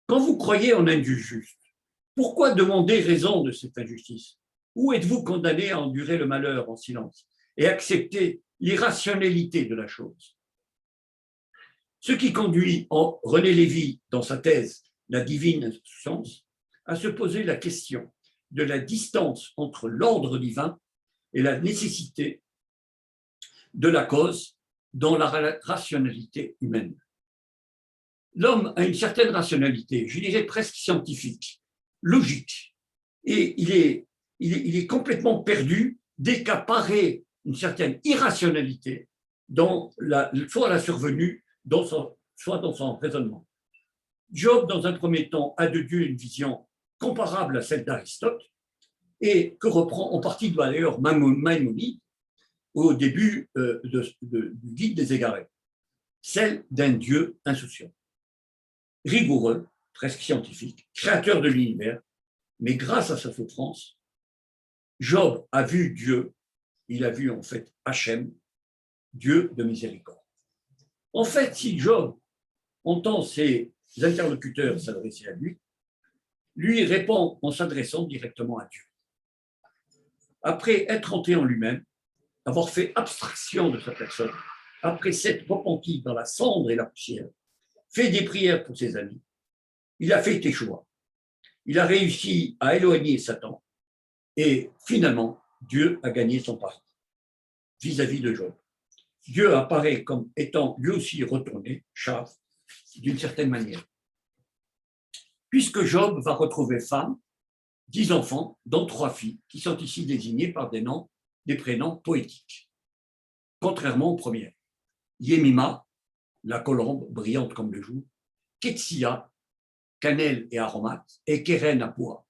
Quand vous croyez en un Dieu juste, pourquoi demander raison de cette injustice? ou êtes-vous condamné à endurer le malheur en silence et accepter l'irrationalité de la chose? Ce qui conduit René Lévy, dans sa thèse « La divine insouciance », à se poser la question de la distance entre l'ordre divin et la nécessité de la cause dans la rationalité humaine. L'homme a une certaine rationalité, je dirais presque scientifique, logique, et il est complètement perdu dès qu'apparaît une certaine irrationalité soit la survenue, soit dans son raisonnement. Job, dans un premier temps, a de Dieu une vision comparable à celle d'Aristote, et que reprend en partie d'ailleurs Maïmonide au début du Guide des égarés, celle d'un Dieu insouciant, rigoureux, presque scientifique, créateur de l'univers, mais grâce à sa souffrance, Job a vu Dieu, il a vu en fait Hachem, Dieu de miséricorde. En fait, si Job entend ses interlocuteurs s'adresser à lui, lui répond en s'adressant directement à Dieu. Après être entré en lui-même, avoir fait abstraction de sa personne, après s'être repenti dans la cendre et la poussière, fait des prières pour ses amis, il a fait échouer. Il a réussi à éloigner Satan et finalement, Dieu a gagné son pari vis-à-vis de Job. Dieu apparaît comme étant lui aussi retourné, Chav, d'une certaine manière. Puisque Job va retrouver femme, 10 enfants, dont 3 filles, qui sont ici désignées par des prénoms poétiques, contrairement aux premières. Yemima, la colombe brillante comme le jour, Ketsia, cannelle et aromate, et Keren à bois,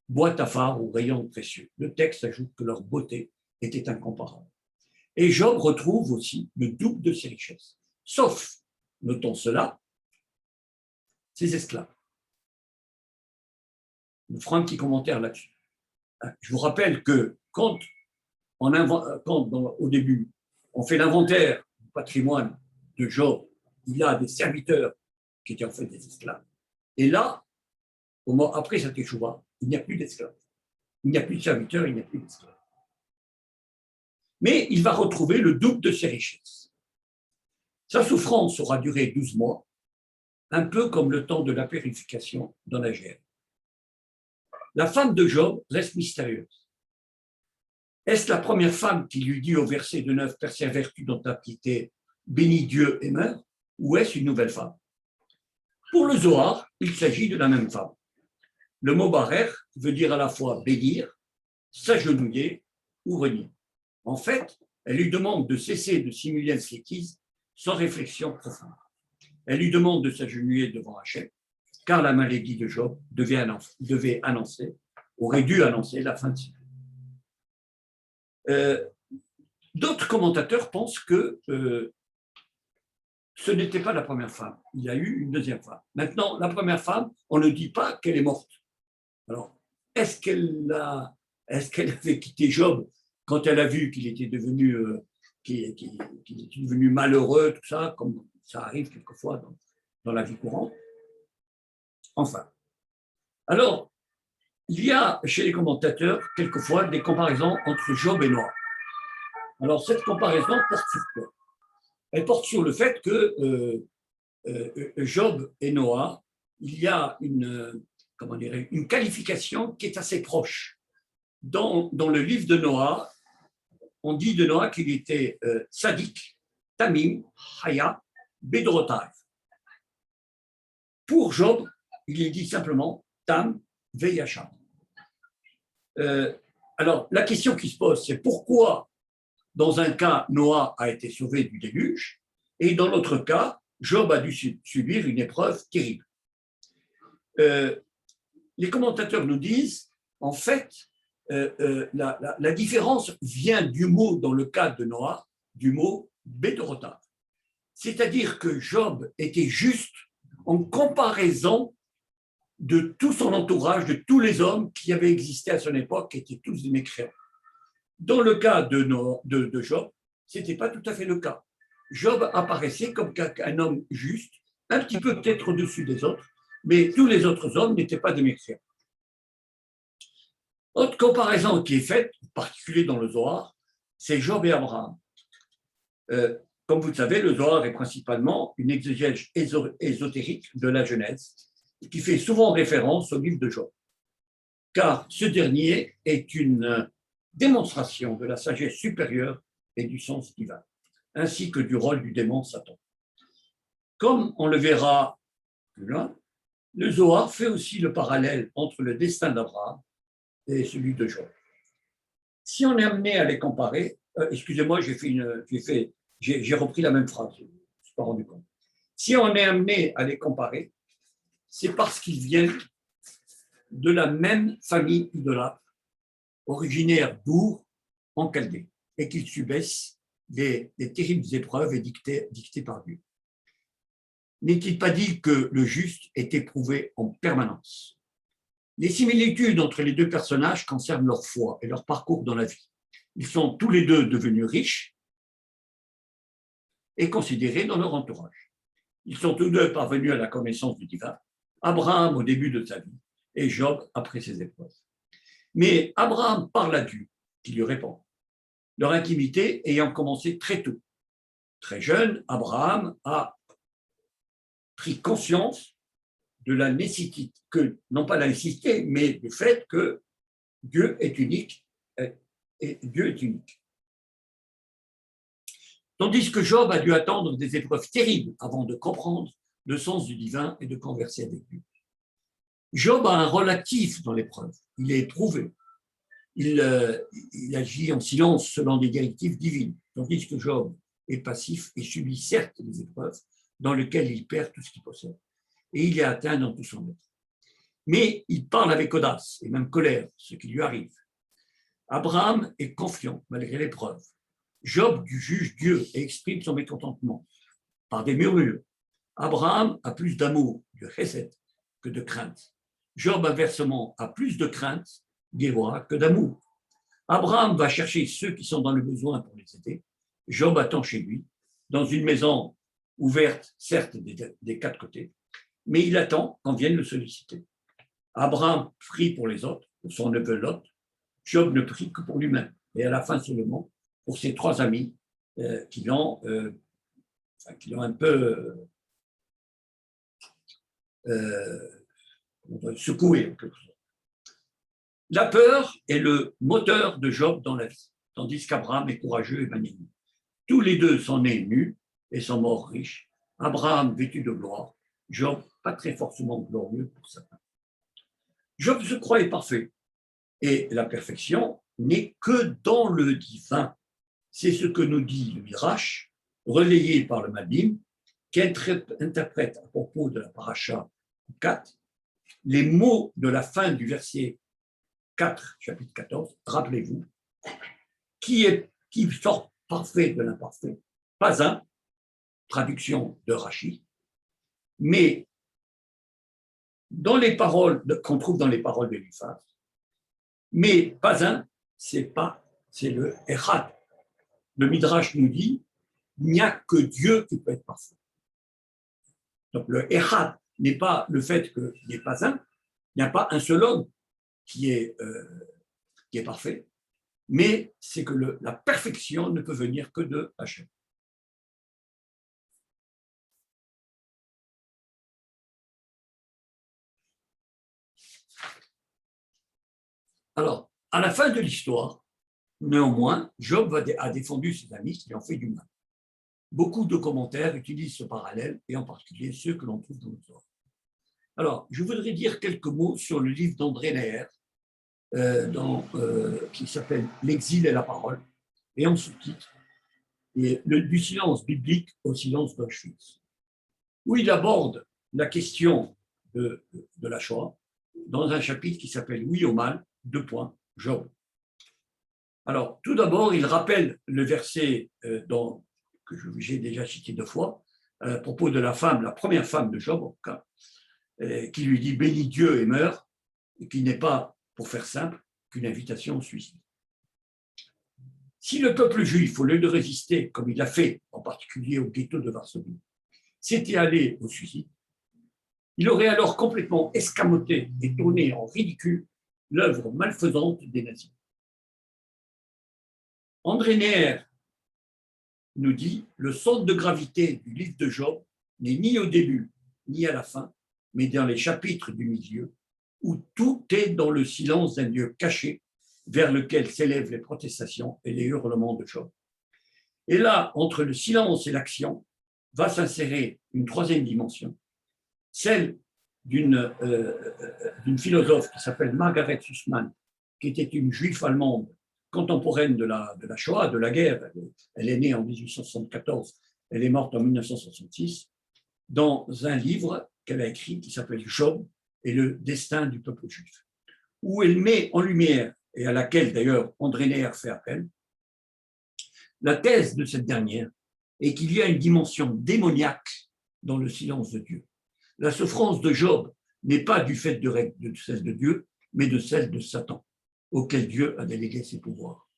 boîte à phare ou rayon précieux. Le texte ajoute que leur beauté était incomparable. Et Job retrouve aussi le double de ses richesses, sauf, notons cela, ses esclaves. Nous ferons un petit commentaire là-dessus. Je vous rappelle que quand au début, on fait l'inventaire du patrimoine de Job, il a des serviteurs qui étaient en fait des esclaves. Et là, après cette échouva, il n'y a plus d'esclaves. Il n'y a plus de serviteurs, il n'y a plus d'esclaves. Mais il va retrouver le double de ses richesses. Sa souffrance aura duré 12 mois, un peu comme le temps de la purification dans la Gère. La femme de Job reste mystérieuse. Est-ce la première femme qui lui dit au verset de 9 « Persévère-tu dans ta piété, bénis Dieu et meurs » ou est-ce une nouvelle femme? Pour le Zohar, il s'agit de la même femme. Le mot barer veut dire à la fois bénir, s'agenouiller ou renier. En fait, elle lui demande de cesser de simuler un scétisme sans réflexion profonde. Elle lui demande de s'agenouiller devant Hachem, car la maladie de Job aurait dû annoncer la fin de sa vie. D'autres commentateurs pensent que ce n'était pas la première femme. Il y a eu une deuxième femme. Maintenant, la première femme, on ne dit pas qu'elle est morte. Alors, est-ce qu'elle avait quitté Job quand elle a vu qu'il était devenu, malheureux, tout ça, comme ça arrive quelquefois dans la vie courante? Enfin. Alors, il y a chez les commentateurs, quelquefois, des comparaisons entre Job et Noah. Alors, cette comparaison porte sur quoi? Elle porte sur le fait que Job et Noah, il y a une qualification qui est assez proche. Dans le livre de Noah, on dit de Noah qu'il était sadique, tamim, haya, bedrotav. Pour Job, il est dit simplement tam, veyacham. Alors, la question qui se pose, c'est pourquoi, dans un cas, Noah a été sauvé du déluge, et dans l'autre cas, Job a dû subir une épreuve terrible. Les commentateurs nous disent, en fait, la différence vient du mot, dans le cas de Noah, du mot bedrotav. C'est-à-dire que Job était juste en comparaison de tout son entourage, de tous les hommes qui avaient existé à son époque, qui étaient tous des mécréants. Dans le cas de Job, ce n'était pas tout à fait le cas. Job apparaissait comme un homme juste, un petit peu peut-être au-dessus des autres, mais tous les autres hommes n'étaient pas des mécréants. Autre comparaison qui est faite, en particulier dans le Zohar, c'est Job et Abraham. Comme vous le savez, le Zohar est principalement une exégèse ésotérique de la Genèse, qui fait souvent référence au livre de Job, car ce dernier est une démonstration de la sagesse supérieure et du sens divin, ainsi que du rôle du démon Satan. Comme on le verra plus loin, le Zohar fait aussi le parallèle entre le destin d'Abraham et celui de Job. Si on est amené à les comparer, excusez-moi, j'ai repris la même phrase, je ne me suis pas rendu compte. Si on est amené à les comparer, c'est parce qu'ils viennent de la même famille idolâtre, originaire d'Our, en Chaldée, et qu'ils subissent des terribles épreuves dictées par Dieu. N'est-il pas dit que le juste est éprouvé en permanence? Les similitudes entre les deux personnages concernent leur foi et leur parcours dans la vie. Ils sont tous les deux devenus riches et considérés dans leur entourage. Ils sont tous deux parvenus à la connaissance du divin, Abraham au début de sa vie et Job après ses épreuves. Mais Abraham parle à Dieu, qui lui répond, leur intimité ayant commencé très tôt. Très jeune, Abraham a pris conscience de la nécessité, non pas la nécessité, mais du fait que Dieu est unique et Dieu est unique. Tandis que Job a dû attendre des épreuves terribles avant de comprendre le sens du divin et de converser avec Dieu. Job a un rôle actif dans l'épreuve, il est éprouvé, il agit en silence selon des directives divines, tandis que Job est passif et subit certes des épreuves dans lesquelles il perd tout ce qu'il possède, et il est atteint dans tout son être. Mais il parle avec audace et même colère, ce qui lui arrive. Abraham est confiant malgré l'épreuve. Job juge Dieu et exprime son mécontentement par des murmures. Abraham a plus d'amour, de chesed, que de crainte. Job, inversement, a plus de crainte, Gévorah, que d'amour. Abraham va chercher ceux qui sont dans le besoin pour les aider. Job attend chez lui, dans une maison ouverte, certes, des quatre côtés, mais il attend qu'on vienne le solliciter. Abraham prie pour les autres, pour son neveu Lot. Job ne prie que pour lui-même. Et à la fin seulement, pour ses trois amis qui l'ont un peu secoué en quelque sorte. La peur est le moteur de Job dans la vie, tandis qu'Abraham est courageux et magnanime. Tous les deux sont nés nus et sont morts riches. Abraham vêtu de gloire, Job pas très forcément glorieux pour certains. Job se croyait parfait et la perfection n'est que dans le divin. C'est ce que nous dit le Midrash, relayé par le Madim, qui interprète à propos de la paracha 4 les mots de la fin du verset 4, chapitre 14. Rappelez-vous, qui sort parfait de l'imparfait? Pas un, traduction de Rashi, mais dans les paroles qu'on trouve dans les paroles d'Eliphaz, mais pas un, c'est le Echad. Le Midrash nous dit, il n'y a que Dieu qui peut être parfait. Donc le Echad n'est pas le fait qu'il n'y ait pas un, il n'y a pas un seul homme qui est parfait, mais c'est que la perfection ne peut venir que de Hachem. Alors, à la fin de l'histoire, néanmoins, Job a défendu ses amis qui lui ont fait du mal. Beaucoup de commentaires utilisent ce parallèle, et en particulier ceux que l'on trouve dans le Zohar. Alors, je voudrais dire quelques mots sur le livre d'André Neher, qui s'appelle « L'exil et la parole », et en sous-titre « Du silence biblique au silence d'Auschwitz », où il aborde la question de la Shoah dans un chapitre qui s'appelle « Oui au mal », Job. Alors, tout d'abord, il rappelle le verset que j'ai déjà cité 2 fois, à propos de la première femme de Job, qui lui dit « Bénis Dieu et meurs », et qui n'est pas, pour faire simple, qu'une invitation au suicide. Si le peuple juif, au lieu de résister, comme il l'a fait, en particulier au ghetto de Varsovie, s'était allé au suicide, il aurait alors complètement escamoté et tourné en ridicule l'œuvre malfaisante des nazis. André Neher nous dit « Le centre de gravité du livre de Job n'est ni au début ni à la fin, mais dans les chapitres du milieu, où tout est dans le silence d'un lieu caché vers lequel s'élèvent les protestations et les hurlements de Job. Et là, entre le silence et l'action, va s'insérer une troisième dimension, celle d'une philosophe qui s'appelle Margaret Sussman, qui était une juive allemande contemporaine de la Shoah, de la guerre. Elle est née en 1874, elle est morte en 1966, dans un livre qu'elle a écrit qui s'appelle Job et le destin du peuple juif, où elle met en lumière, et à laquelle d'ailleurs André Neher fait appel, la thèse de cette dernière est qu'il y a une dimension démoniaque dans le silence de Dieu. La souffrance de Job n'est pas du fait de celle de Dieu, mais de celle de Satan, auquel Dieu a délégué ses pouvoirs.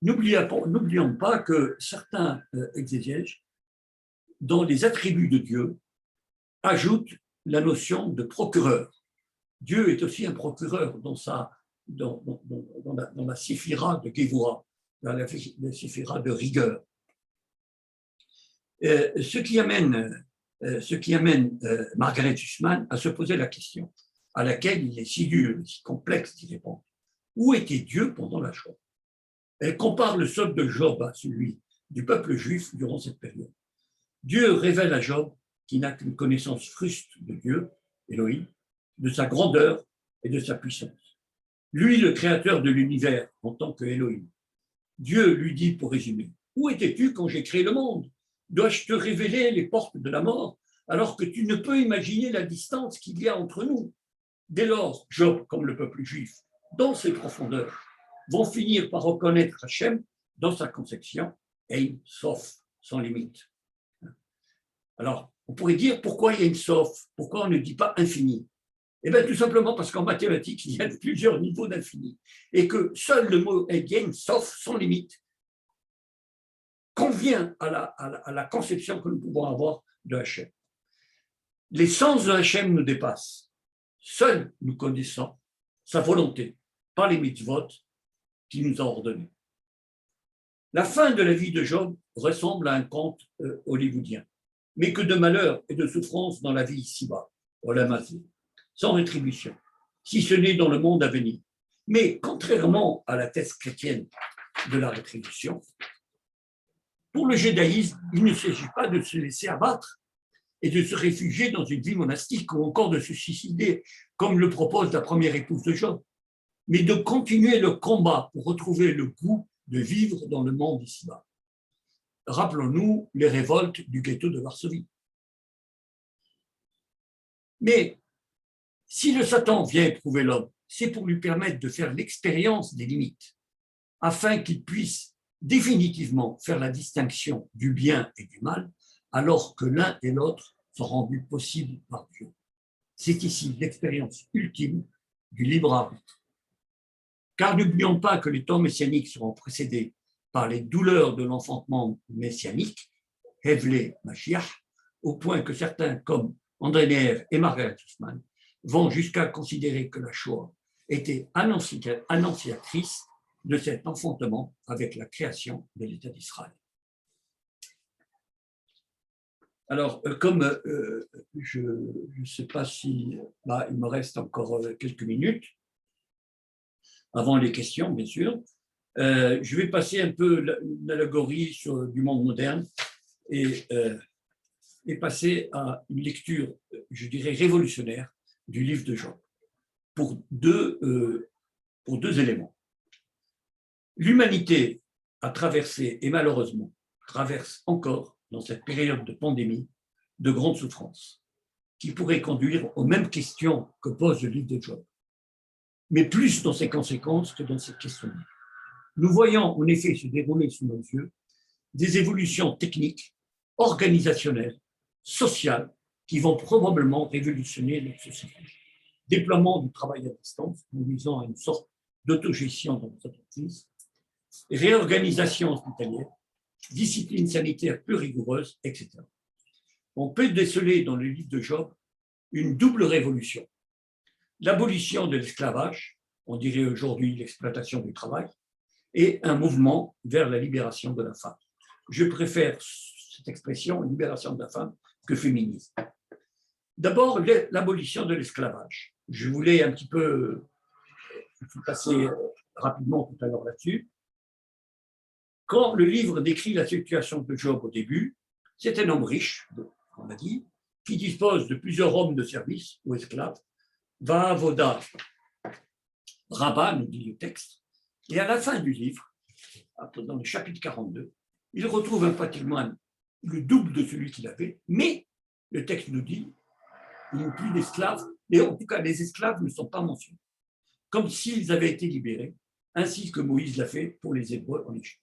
N'oublions pas que certains exégèses, dans les attributs de Dieu, ajoutent la notion de procureur. Dieu est aussi un procureur dans la séphira de Gévoura, dans la séphira de rigueur. Ce qui amène Margaret Sussman à se poser la question, à laquelle il est si dur, si complexe d'y répondre. Où était Dieu pendant la Shoah? Elle compare le sort de Job à celui du peuple juif durant cette période. Dieu révèle à Job qu'il n'a qu'une connaissance fruste de Dieu, Elohim, de sa grandeur et de sa puissance. Lui, le créateur de l'univers en tant que Elohim. Dieu lui dit, pour résumer, « Où étais-tu quand j'ai créé le monde? Dois-je te révéler les portes de la mort alors que tu ne peux imaginer la distance qu'il y a entre nous ?» Dès lors, Job, comme le peuple juif, dans ses profondeurs, vont finir par reconnaître Hachem dans sa conception, Ein Sof, sans limite. Alors, on pourrait dire pourquoi il y a une Sof, pourquoi on ne dit pas infini? Eh bien, tout simplement parce qu'en mathématiques, il y a plusieurs niveaux d'infini et que seul le mot Ein Sof, sans limite, convient à la conception que nous pouvons avoir de Hachem. Les sens de Hachem nous dépassent. Seuls nous connaissons sa volonté, pas les mitzvot qu'il nous a ordonnés. La fin de la vie de Job ressemble à un conte hollywoodien, mais que de malheur et de souffrance dans la vie ici-bas, Olam Hazé, sans rétribution, si ce n'est dans le monde à venir. Mais contrairement à la thèse chrétienne de la rétribution, pour le judaïsme, il ne s'agit pas de se laisser abattre et de se réfugier dans une vie monastique ou encore de se suicider, comme le propose la première épouse de Job, mais de continuer le combat pour retrouver le goût de vivre dans le monde ici-bas. Rappelons-nous les révoltes du ghetto de Varsovie. Mais si le Satan vient éprouver l'homme, c'est pour lui permettre de faire l'expérience des limites, afin qu'il puisse définitivement faire la distinction du bien et du mal, alors que l'un et l'autre sont rendus possibles par Dieu. C'est ici l'expérience ultime du libre arbitre. Car n'oublions pas que les temps messianiques seront précédés par les douleurs de l'enfantement messianique, Hevlé Mashiach, au point que certains, comme André Neher et Margaret Sussman, vont jusqu'à considérer que la Shoah était annonciatrice de cet enfantement avec la création de l'État d'Israël. Alors, comme je ne sais pas si là, il me reste encore quelques minutes, avant les questions, bien sûr, je vais passer un peu l'allégorie du monde moderne et passer à une lecture, je dirais, révolutionnaire du livre de Job, pour deux éléments. L'humanité a traversé, et malheureusement traverse encore, dans cette période de pandémie, de grandes souffrances, qui pourraient conduire aux mêmes questions que pose le livre de Job, mais plus dans ses conséquences que dans ses questionnements. Nous voyons en effet se dérouler sous nos yeux des évolutions techniques, organisationnelles, sociales, qui vont probablement révolutionner notre société. Déploiement du travail à distance, conduisant à une sorte d'autogestion dans notre entreprise, réorganisation hospitalière, discipline sanitaire plus rigoureuse, etc. On peut déceler dans le livre de Job une double révolution. L'abolition de l'esclavage on dirait aujourd'hui l'exploitation du travail, et un mouvement vers la libération de la femme. Je préfère cette expression, libération de la femme, que féminisme. D'abord, l'abolition de l'esclavage. Je voulais un petit peu, je suis passé rapidement tout à l'heure là-dessus. Quand le livre décrit la situation de Job au début, c'est un homme riche, on a dit, qui dispose de plusieurs hommes de service ou esclaves, va à Voda, Rabat, nous dit le texte, et à la fin du livre, dans le chapitre 42, il retrouve un patrimoine le double de celui qu'il avait, mais le texte nous dit qu'il n'y a plus d'esclaves, et en tout cas les esclaves ne sont pas mentionnés, comme s'ils avaient été libérés, ainsi que Moïse l'a fait pour les Hébreux en Égypte.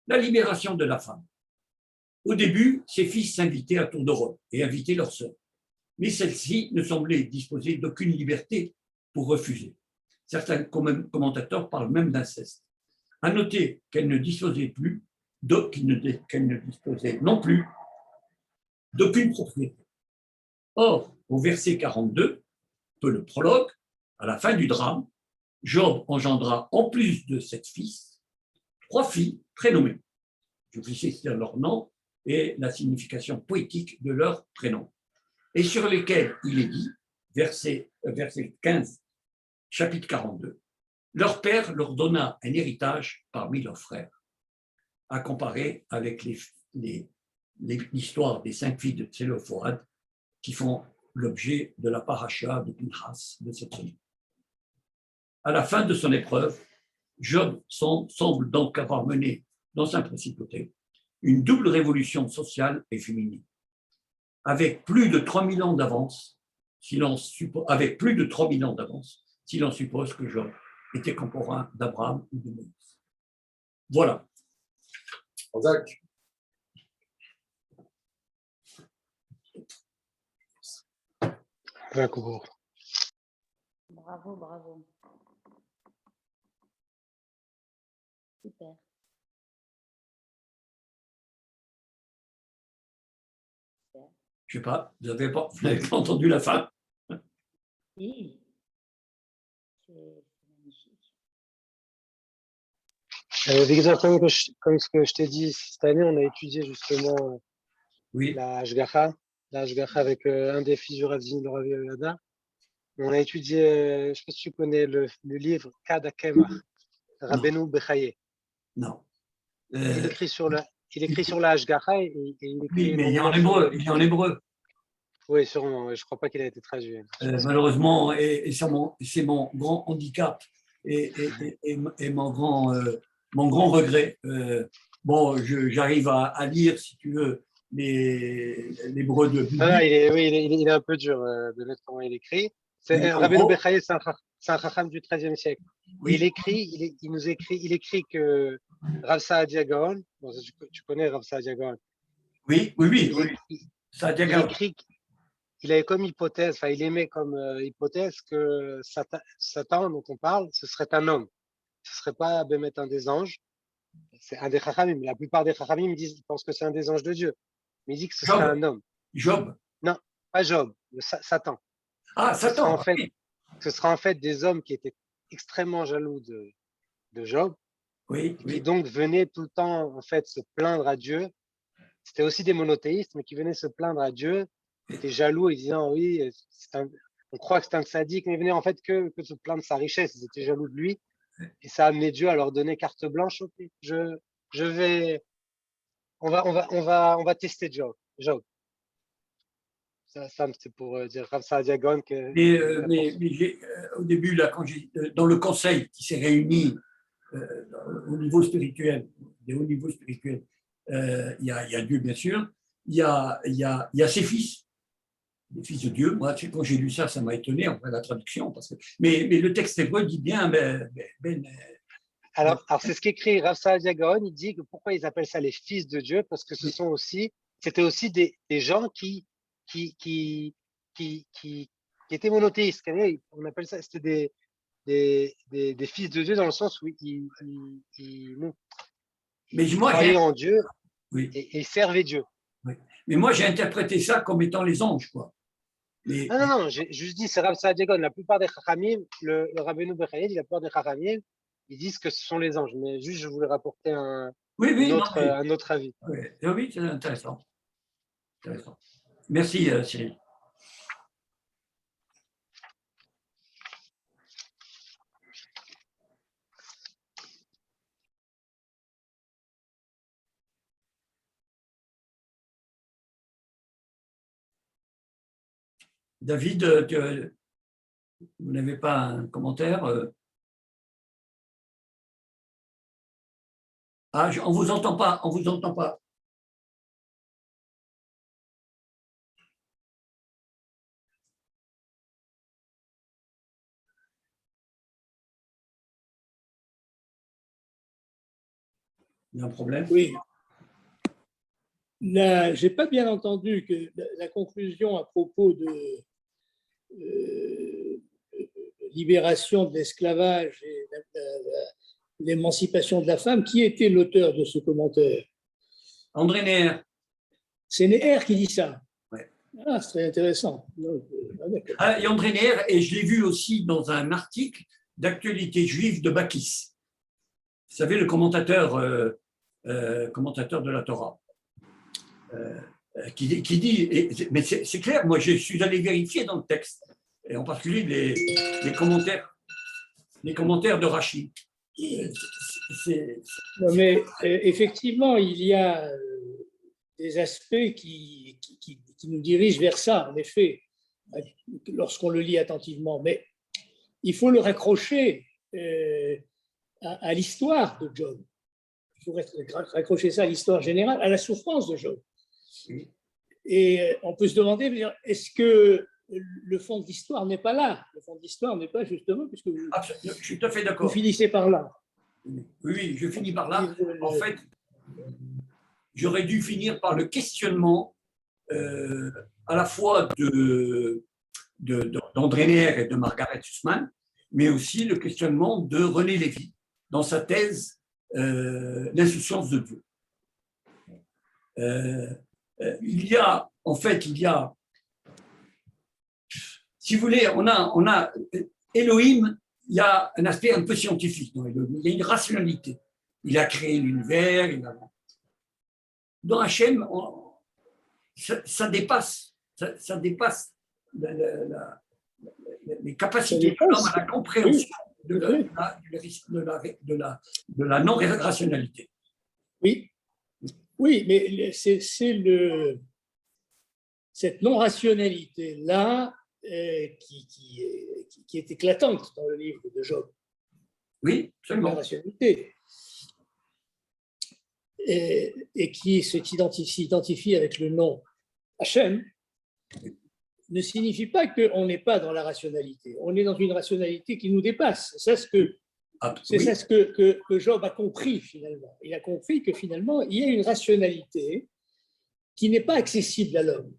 La libération de la femme. Au début, ses fils s'invitaient à tour de rôle et invitaient leurs sœurs, mais celles-ci ne semblaient disposer d'aucune liberté pour refuser. Certains commentateurs parlent même d'inceste. À noter qu'elle ne disposait plus, qu'elle ne disposait non plus d'aucune propriété. Or, au verset 42, peu le prologue, à la fin du drame, Job engendra en plus de 7 fils, 3 filles prénommées. Je vous cite leur nom et la signification poétique de leur prénom, et sur lesquels il est dit, verset 15, chapitre 42, leur père leur donna un héritage parmi leurs frères, à comparer avec l'histoire des 5 filles de Tselophorad qui font l'objet de la paracha de Pinchas de cette semaine. À la fin de son épreuve, Job semble donc avoir mené dans sa principauté une double révolution sociale et féminine. Avec plus de 3000 ans d'avance, si l'on suppose que Job était contemporain d'Abraham ou de Moïse. Voilà. Jacques. Bravo, bravo. Super. Je ne sais pas, vous n'avez pas entendu la fin? Oui. C'est magnifique. Victor, comme ce que je t'ai dit, cette année, on a étudié justement Oui. la Hashgacha avec un des fils du Rav Zini, le Rav Yehuda. On a étudié, je ne sais pas si tu connais le livre Kad HaKemach, Rabbeinu Bechaye. Non. Il écrit sur la Hashgacha et il écrit. Oui, mais il est en hébreu. Il est en hébreu. Oui, sûrement. Je ne crois pas qu'il a été traduit. Malheureusement, et c'est mon grand handicap et mon grand regret. Bon, j'arrive à lire, si tu veux, l'hébreu de Bibi. Il est un peu dur de mettre comment il écrit. Rabbeinu Bechaye, c'est un chacham du XIIIe siècle. Oui. Il écrit que Rav Saadia Gaon, bon, tu connais Rav Saadia Gaon. Oui. Il avait comme hypothèse, enfin, il aimait comme hypothèse que Satan dont on parle, ce serait un homme. Ce ne serait pas Bémet un des anges. C'est un des chachamim. La plupart des chachamim ils pensent que c'est un des anges de Dieu. Mais il dit que ce serait un homme. Job. Non, pas Job, Satan. Ah, Satan. Ce sera en fait des hommes qui étaient extrêmement jaloux de Job. Oui. Qui donc venaient tout le temps en fait se plaindre à Dieu. C'était aussi des monothéistes, mais qui venaient se plaindre à Dieu. Ils étaient jaloux, ils disaient oui, on croit que c'est un sadique, mais ils venaient en fait que se plaindre de sa richesse. Ils étaient jaloux de lui. Et ça a amené Dieu à leur donner carte blanche. Ok, on va tester Job. Ça c'est pour dire Rav Saadia Gaon que. Mais au début, là, dans le conseil qui s'est réuni au niveau spirituel, il y a Dieu, bien sûr, il y a ses fils, les fils de Dieu. Moi, quand j'ai lu ça, ça m'a étonné, en fait, la traduction. Mais le texte hébreu dit bien. Alors c'est ce qu'écrit Rav Saadia Gaon. Il dit que pourquoi ils appellent ça les fils de Dieu, parce que c'était aussi des gens qui étaient monothéistes. On appelle ça, c'était des fils de Dieu dans le sens où ils croyaient en Dieu et servaient Dieu. Oui. Mais moi, j'ai interprété ça comme étant les anges, quoi. Mais, Ah non, j'ai juste dit, c'est Rav Saadia Gaon. La plupart des Chachamim, le Rabbeinu Bechayed, la plupart des Chachamim, ils disent que ce sont les anges. Mais juste, je voulais rapporter oui, non, mais, un autre avis. oui, c'est intéressant. Merci, Cyril. David, vous n'avez pas un commentaire? Ah, on ne vous entend pas, on vous entend pas. Il y a un problème? Oui. Je n'ai pas bien entendu que la conclusion à propos de libération de l'esclavage et l'émancipation de la femme. Qui était l'auteur de ce commentaire? André Neher. C'est Neher qui dit ça. Ouais. Ah, c'est très intéressant. Et André Neher, et je l'ai vu aussi dans un article d'actualité juive de Bakis. Vous savez, le commentateur de la Torah, qui dit, mais c'est clair, moi je suis allé vérifier dans le texte, et en particulier les commentaires de Rachi. Mais effectivement, il y a des aspects qui nous dirigent vers ça, en effet, lorsqu'on le lit attentivement. Mais il faut le raccrocher à l'histoire de Job. Il faut raccrocher ça à l'histoire générale, à la souffrance de Job. Et on peut se demander, est-ce que le fond de l'histoire n'est pas là? Le fond de l'histoire n'est pas justement, puisque je suis tout à fait d'accord. Vous finissez par là. Oui, je finis par là. En fait, j'aurais dû finir par le questionnement à la fois d'André Neher et de Margaret Sussman, mais aussi le questionnement de René Lévy dans sa thèse L'insouciance de Dieu. Il y a, si vous voulez, on a Elohim, il y a un aspect un peu scientifique dans Elohim, il y a une rationalité. Il a créé l'univers. Dans Hachem, ça dépasse les capacités de l'homme à la compréhension de la non-rationalité. Oui, mais c'est cette non-rationalité-là qui est éclatante dans le livre de Job. Oui, absolument. La rationalité. Et qui s'identifie avec le nom Hachem, ne signifie pas qu'on n'est pas dans la rationalité. On est dans une rationalité qui nous dépasse. C'est ça ce que Job a compris finalement. Il a compris que finalement, il y a une rationalité qui n'est pas accessible à l'homme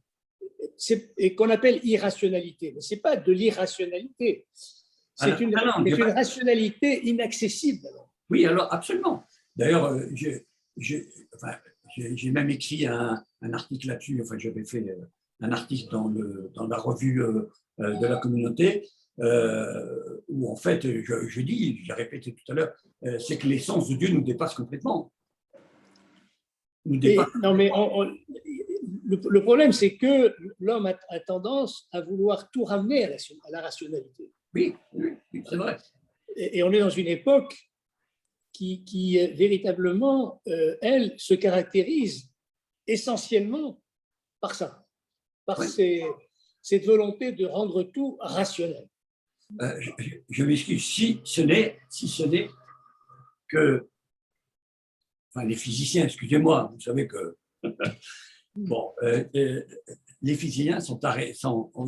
et qu'on appelle irrationalité. Mais ce n'est pas de l'irrationalité. C'est une rationalité inaccessible à l'homme. Oui, alors absolument. D'ailleurs, j'ai même écrit un article là-dessus. Enfin, j'avais fait un article dans la revue de la communauté où en fait, je dis, j'ai répété tout à l'heure, c'est que l'essence de Dieu nous dépasse complètement. Non, mais le problème, c'est que l'homme a tendance à vouloir tout ramener à la rationalité. Oui, c'est vrai. Et on est dans une époque qui véritablement, elle, se caractérise essentiellement par ça, par cette volonté de rendre tout rationnel. Je m'excuse, si ce n'est que, enfin les physiciens, excusez-moi, vous savez que, bon, les physiciens sont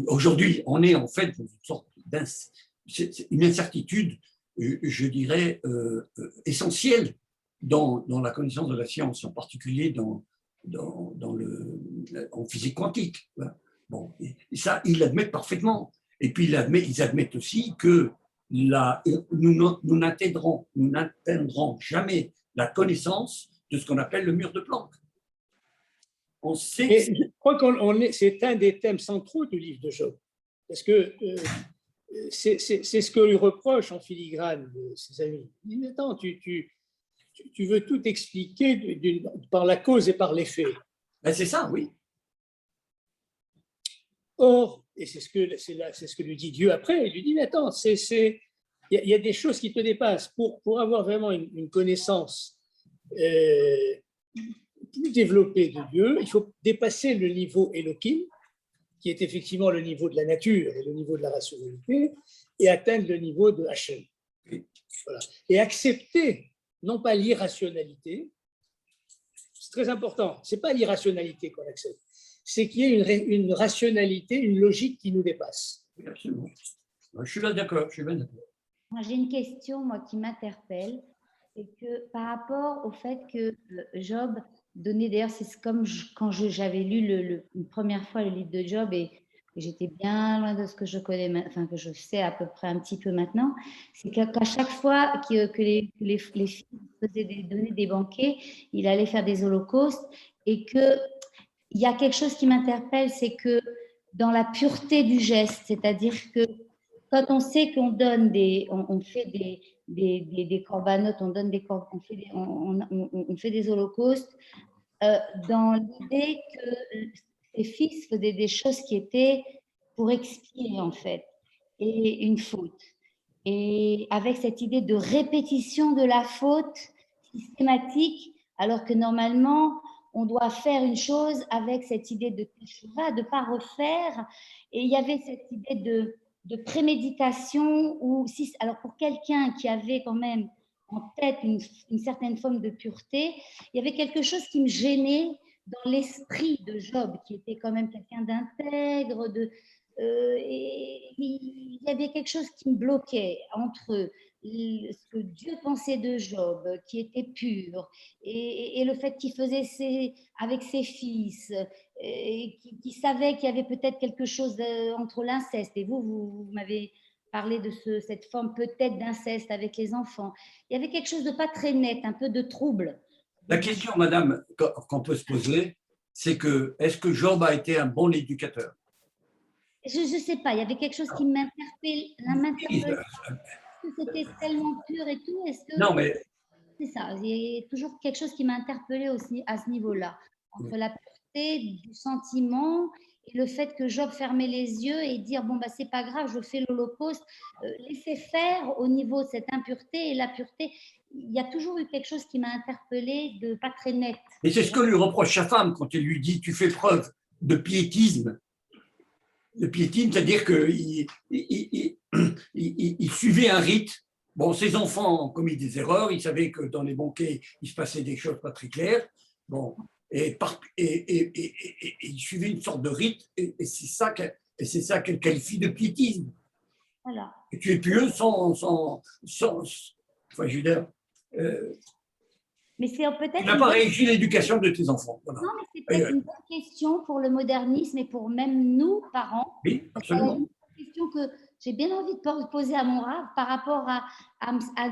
aujourd'hui, on est en fait dans une sorte une incertitude, je dirais, essentielle dans la connaissance de la science, en particulier en physique quantique. Voilà. Bon, et ça, ils l'admettent parfaitement. Et puis, ils admettent aussi que nous n'atteindrons jamais la connaissance de ce qu'on appelle le mur de Planck. On sait. Je crois que c'est un des thèmes centraux du livre de Job. Parce que c'est ce que lui reproche en filigrane ses amis. Il dit, attends, tu veux tout expliquer par la cause et par l'effet. Ben, c'est ça, oui. Or, et c'est ce que lui dit Dieu après, il lui dit, mais attends, il y a des choses qui te dépassent. Pour avoir vraiment une connaissance plus développée de Dieu, il faut dépasser le niveau Elohim, qui est effectivement le niveau de la nature et le niveau de la rationalité, et atteindre le niveau de Hachem. Voilà. Et accepter, non pas l'irrationalité, c'est très important, ce n'est pas l'irrationalité qu'on accepte, c'est qu'il y ait une rationalité, une logique qui nous dépasse. Oui, absolument. Je suis bien d'accord. Moi, j'ai une question, moi, qui m'interpelle, c'est que par rapport au fait que Job donnait, d'ailleurs, c'est comme quand j'avais lu une première fois le livre de Job et j'étais bien loin de ce que je connais, enfin que je sais à peu près un petit peu maintenant, c'est qu'à chaque fois que les filles donnaient des banquets, il allait faire des holocaustes et qu'il y a quelque chose qui m'interpelle, c'est que dans la pureté du geste, c'est-à-dire que quand on sait qu'on donne on fait des corbanotes, on fait des holocaustes, dans l'idée que les fils faisaient des choses qui étaient pour expier en fait, et une faute. Et avec cette idée de répétition de la faute systématique, alors que normalement, on doit faire une chose avec cette idée de teshuva, de ne pas refaire. Et il y avait cette idée de préméditation, alors pour quelqu'un qui avait quand même en tête une certaine forme de pureté, il y avait quelque chose qui me gênait dans l'esprit de Job, qui était quand même quelqu'un d'intègre, et il y avait quelque chose qui me bloquait entre ce que Dieu pensait de Job, qui était pur, et le fait qu'il faisait avec ses fils, et qui savait qu'il y avait peut-être quelque chose entre l'inceste. Et vous m'avez parlé de cette forme peut-être d'inceste avec les enfants. Il y avait quelque chose de pas très net, un peu de trouble. La question, madame, qu'on peut se poser, c'est que est-ce que Job a été un bon éducateur? Je ne sais pas, il y avait quelque chose qui m'interpellait. C'était tellement pur et tout. Non, mais c'est ça. Il y a toujours quelque chose qui m'a interpellée aussi à ce niveau-là, entre la pureté du sentiment et le fait que Job fermait les yeux et dire bon bah c'est pas grave, je fais l'Holocauste. Laisser faire au niveau de cette impureté et la pureté. Il y a toujours eu quelque chose qui m'a interpellée de pas très net. Et c'est ce que lui reproche sa femme quand elle lui dit tu fais preuve de piétisme. Le piétisme, c'est-à-dire qu'il suivait un rite. Bon, ses enfants ont commis des erreurs, ils savaient que dans les banquets, il se passait des choses pas très claires. Bon, et il suivait une sorte de rite, et c'est ça qu'elle qualifie de piétisme. Voilà. Et tu es pieux sans enfin, je veux dire, mais c'est peut-être. Tu n'as pas réussi l'éducation de tes enfants. Voilà. Non, mais c'est peut-être une bonne question pour le modernisme et pour même nous, parents. Oui, absolument. Une question que j'ai bien envie de poser à mon Rav par rapport à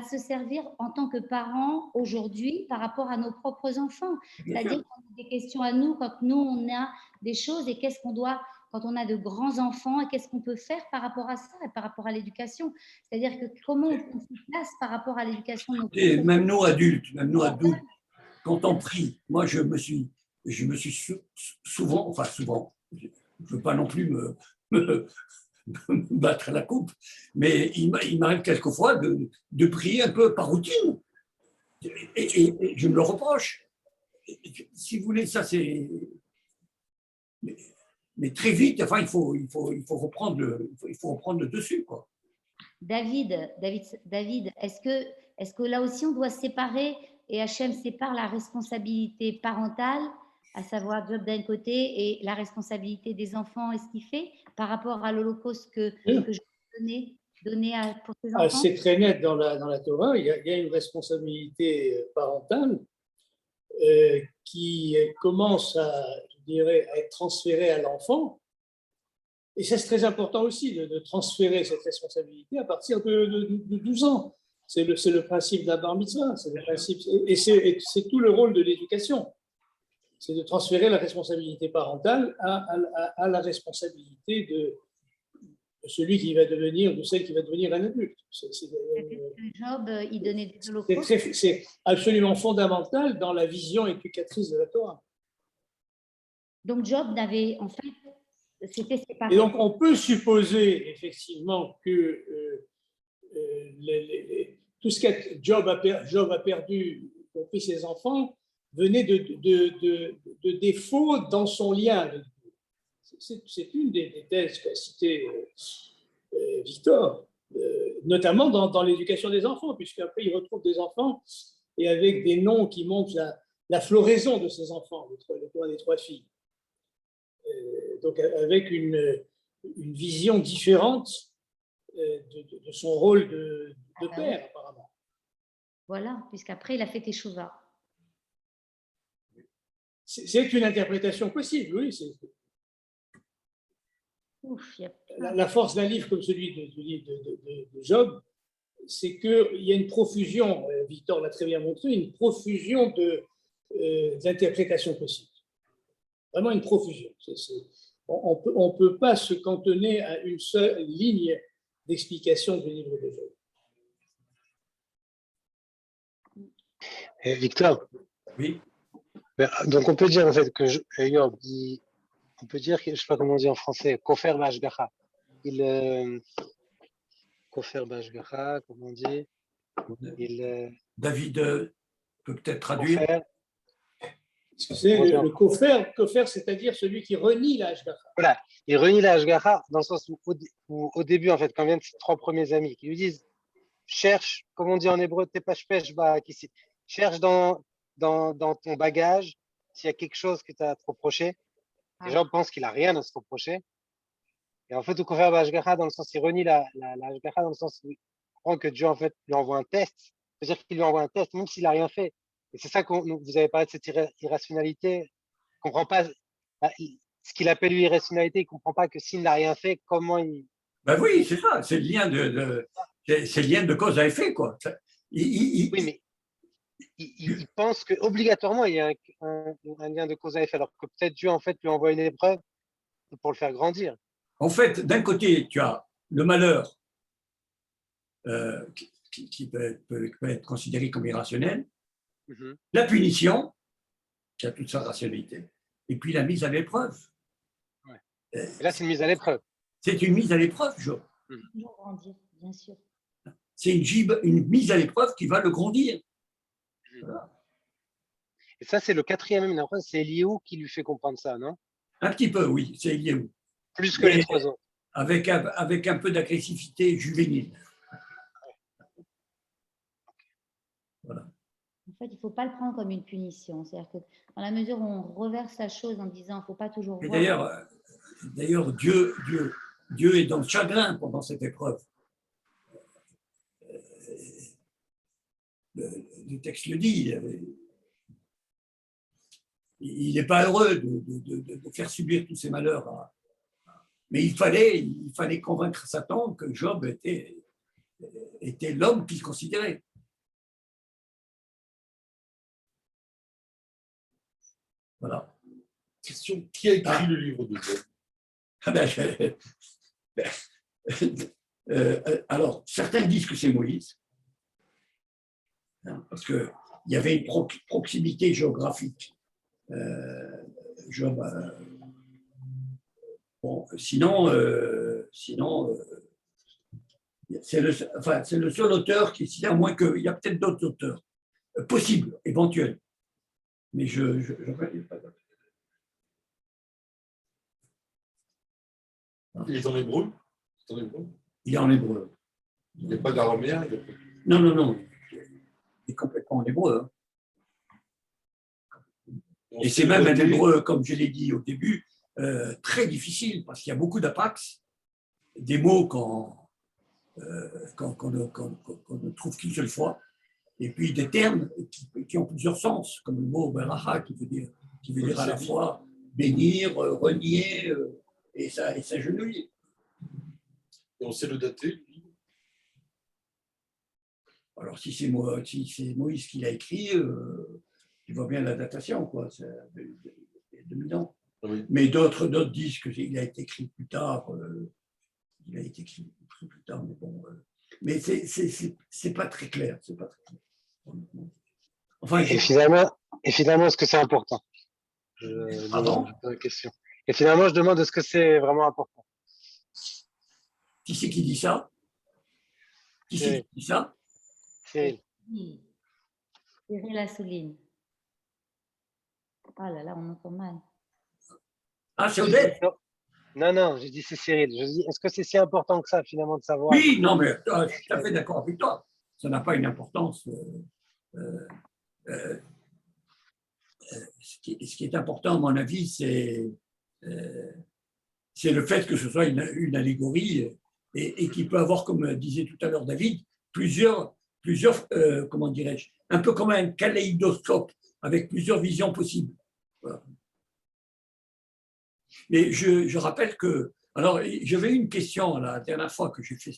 se servir en tant que parents aujourd'hui par rapport à nos propres enfants. C'est-à-dire qu'on a des questions à nous quand nous, on a des choses et qu'est-ce qu'on doit, quand on a de grands enfants, et qu'est-ce qu'on peut faire par rapport à ça et par rapport à l'éducation. C'est-à-dire que comment on se place par rapport à l'éducation de nos et même nous adultes, quand on prie, moi je me suis souvent, je ne veux pas non plus me battre à la coupe, mais il m'arrive quelquefois de prier un peu par routine. Et je me le reproche. Si vous voulez, ça c'est. Mais très vite, enfin, il faut reprendre le dessus, quoi. David, est-ce que là aussi on doit séparer et Hachem sépare la responsabilité parentale, à savoir Job d'un côté, et la responsabilité des enfants et ce qu'il fait par rapport à l'Holocauste que je donné pour ses enfants? C'est très net dans la Torah, il y a une responsabilité parentale qui commence à être transférée à l'enfant. Et ça, c'est très important aussi de transférer cette responsabilité à partir de 12 ans. C'est le principe de la bar mitzvah, et c'est tout le rôle de l'éducation. C'est de transférer la responsabilité parentale à la responsabilité celui qui va devenir, de celle qui va devenir un adulte. Job, il donnait des C'est holocaustes. c'est absolument fondamental dans la vision éducatrice de la Torah. Donc Job n'avait, en fait, c'était séparé. Et donc, on peut supposer effectivement que tout ce que Job a perdu, y compris ses enfants, venait de défauts dans son lien avec Dieu. C'est une des thèses qu'a cité Victor, notamment dans l'éducation des enfants, puisqu'après, il retrouve des enfants et avec des noms qui montrent la floraison de ces enfants, les trois filles. Donc, avec une vision différente de son rôle de père, apparemment. Voilà, puisqu'après, il a fait Teshuvah. C'est une interprétation possible, oui. Ouf, La force d'un livre comme celui de Job, c'est qu'il y a une profusion, Victor l'a très bien montré, une profusion d'interprétations possibles. Vraiment une profusion. On ne peut pas se cantonner à une seule ligne d'explication du livre de Job. Victor. Oui. Donc on peut dire en fait que Job, on peut dire, je ne sais pas comment on dit en français, Kofer Bashgacha. Kofer Bashgacha, comment on dit David peut peut-être traduire. C'est le kofer, c'est-à-dire celui qui renie la Hashgacha. Voilà, il renie la Hashgacha dans le sens où au début, en fait, quand viennent ses trois premiers amis qui lui disent cherche, comme on dit en hébreu, cherche dans ton bagage s'il y a quelque chose que tu as à te reprocher. Les gens pensent qu'il n'a rien à se reprocher. Et en fait, au kofer b'hashgacha, dans le sens, il renie la Hashgacha, dans le sens où il comprend que Dieu, en fait, lui envoie un test. C'est-à-dire qu'il lui envoie un test, même s'il n'a rien fait. Et c'est ça que vous avez parlé de cette irrationalité. Il ne comprend pas ce qu'il appelle lui irrationalité. Il ne comprend pas que s'il n'a rien fait, comment il. Ben oui, c'est ça. C'est le lien de cause à effet, quoi. Oui, mais il pense qu'obligatoirement, il y a un lien de cause à effet, alors que peut-être Dieu, en fait, lui envoie une épreuve pour le faire grandir. En fait, d'un côté, tu as le malheur qui peut être considéré comme irrationnel, la punition, qui a toute sa rationalité, et puis la mise à l'épreuve. Ouais. Et là, c'est une mise à l'épreuve. C'est une mise à l'épreuve, Job. Toujours grandir, bien sûr. C'est une mise à l'épreuve qui va le grandir. Voilà. Et ça, c'est le quatrième, c'est Eliaou qui lui fait comprendre ça, non? Un petit peu, oui, c'est Eliaou. Plus que les trois autres. Avec un peu d'agressivité juvénile. Voilà. En fait, il ne faut pas le prendre comme une punition. C'est-à-dire que dans la mesure où on reverse la chose en disant il ne faut pas toujours voir. D'ailleurs, Dieu est dans le chagrin pendant cette épreuve. Le texte le dit. Il n'est pas heureux de faire subir tous ces malheurs. Mais il fallait convaincre Satan que Job était l'homme qu'il considérait. Voilà. Question, qui a écrit le livre de Job? Alors, certains disent que c'est Moïse, parce qu'il y avait une proximité géographique. Job, bon, sinon c'est le seul auteur qui est cité, à moins qu'il y a peut-être d'autres auteurs possibles, éventuels. Mais je ne connais pas d'autres. Il est en hébreu? Il est en hébreu. Il n'y a pas d'araméen? Non. Il est complètement en hébreu. Et c'est même un hébreu, comme je l'ai dit au début, très difficile, parce qu'il y a beaucoup d'apax, des mots qu'on ne trouve qu'une seule fois, et puis des termes qui ont plusieurs sens, comme le mot beracha, qui veut dire à la fois bénir, renier et s'agenouiller. Et on sait le dater? Alors, si c'est Moïse qui l'a écrit, tu vois bien la datation, quoi. C'est 2000 ans. Oui. Mais d'autres disent qu'il a été écrit plus tard, Il a été écrit plus tard, mais bon. Mais c'est pas très clair. C'est pas très clair. Enfin, Et finalement, est-ce que c'est important? Pardon? Je pose la question. Et finalement, je demande est-ce que c'est vraiment important? Qui c'est qui dit ça? Qui c'est qui dit ça? Cyril. Cyril Assouline. Oh là là, on entend mal. Ah, c'est Odette? Non, j'ai dit c'est Cyril. Je dis, est-ce que c'est si important que ça, finalement, de savoir? Oui, non, mais je suis tout à fait d'accord avec toi. Ça n'a pas une importance. Ce qui est important, à mon avis, c'est le fait que ce soit une allégorie et qui peut avoir, comme disait tout à l'heure David, plusieurs comment dirais-je, un peu comme un kaléidoscope avec plusieurs visions possibles. Voilà. Et je rappelle que, alors j'avais eu une question la dernière fois que j'ai fait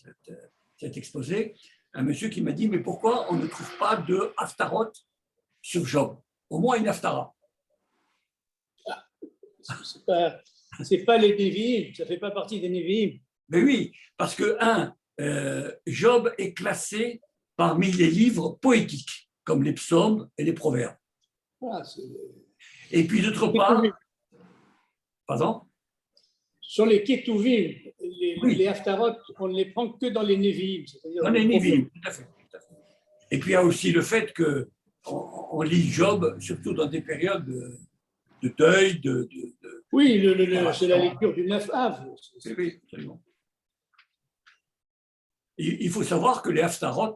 cet exposé, un monsieur qui m'a dit, mais pourquoi on ne trouve pas de Haftarot sur Job? Au moins une Haftara. C'est pas les Nevi'im, ça fait pas partie des Nevi'im. Mais oui, parce que, Job est classé parmi les livres poétiques, comme les psaumes et les proverbes. Ah, et puis, d'autre part, pardon? Sur les Ketuvim, Oui. les Haftarot, on ne les prend que dans les Nevi'im. Dans les Nevi'im, tout à fait. Et puis, il y a aussi le fait qu'on lit Job, surtout dans des périodes de deuil, Oui, c'est la lecture du 9 Av. Oui, absolument. Il faut savoir que les Haftarot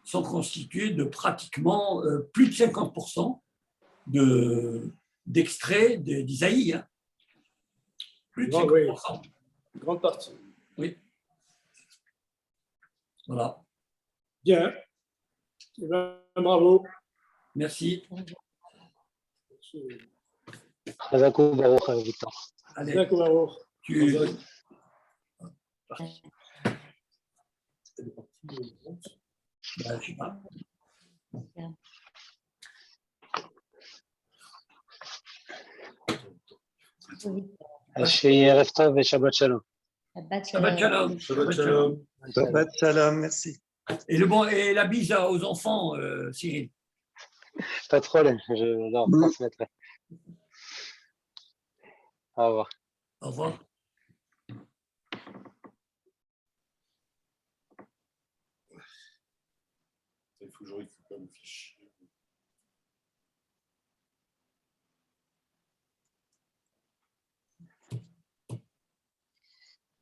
sont constitués de pratiquement plus de 50% d'extraits d'Isaïe. Hein. Plus de 50%. Oui. Une grande partie. Oui. Voilà. Bien. Eh ben, bravo. Merci. Chazako Baruch, Victor. Allez. Chazako Baruch. Je sais pas. Erev Tov et Shabbat Shalom. Shabbat Shalom. Shabbat Shalom. Shabbat Shalom, merci. Et la bise aux enfants, Cyril. Pas de problème, je leur transmettrai. Au revoir. Au revoir. Il faut que je récupère le fichier.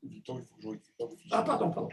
Du temps, il faut que je récupère le fichier. Ah, pardon.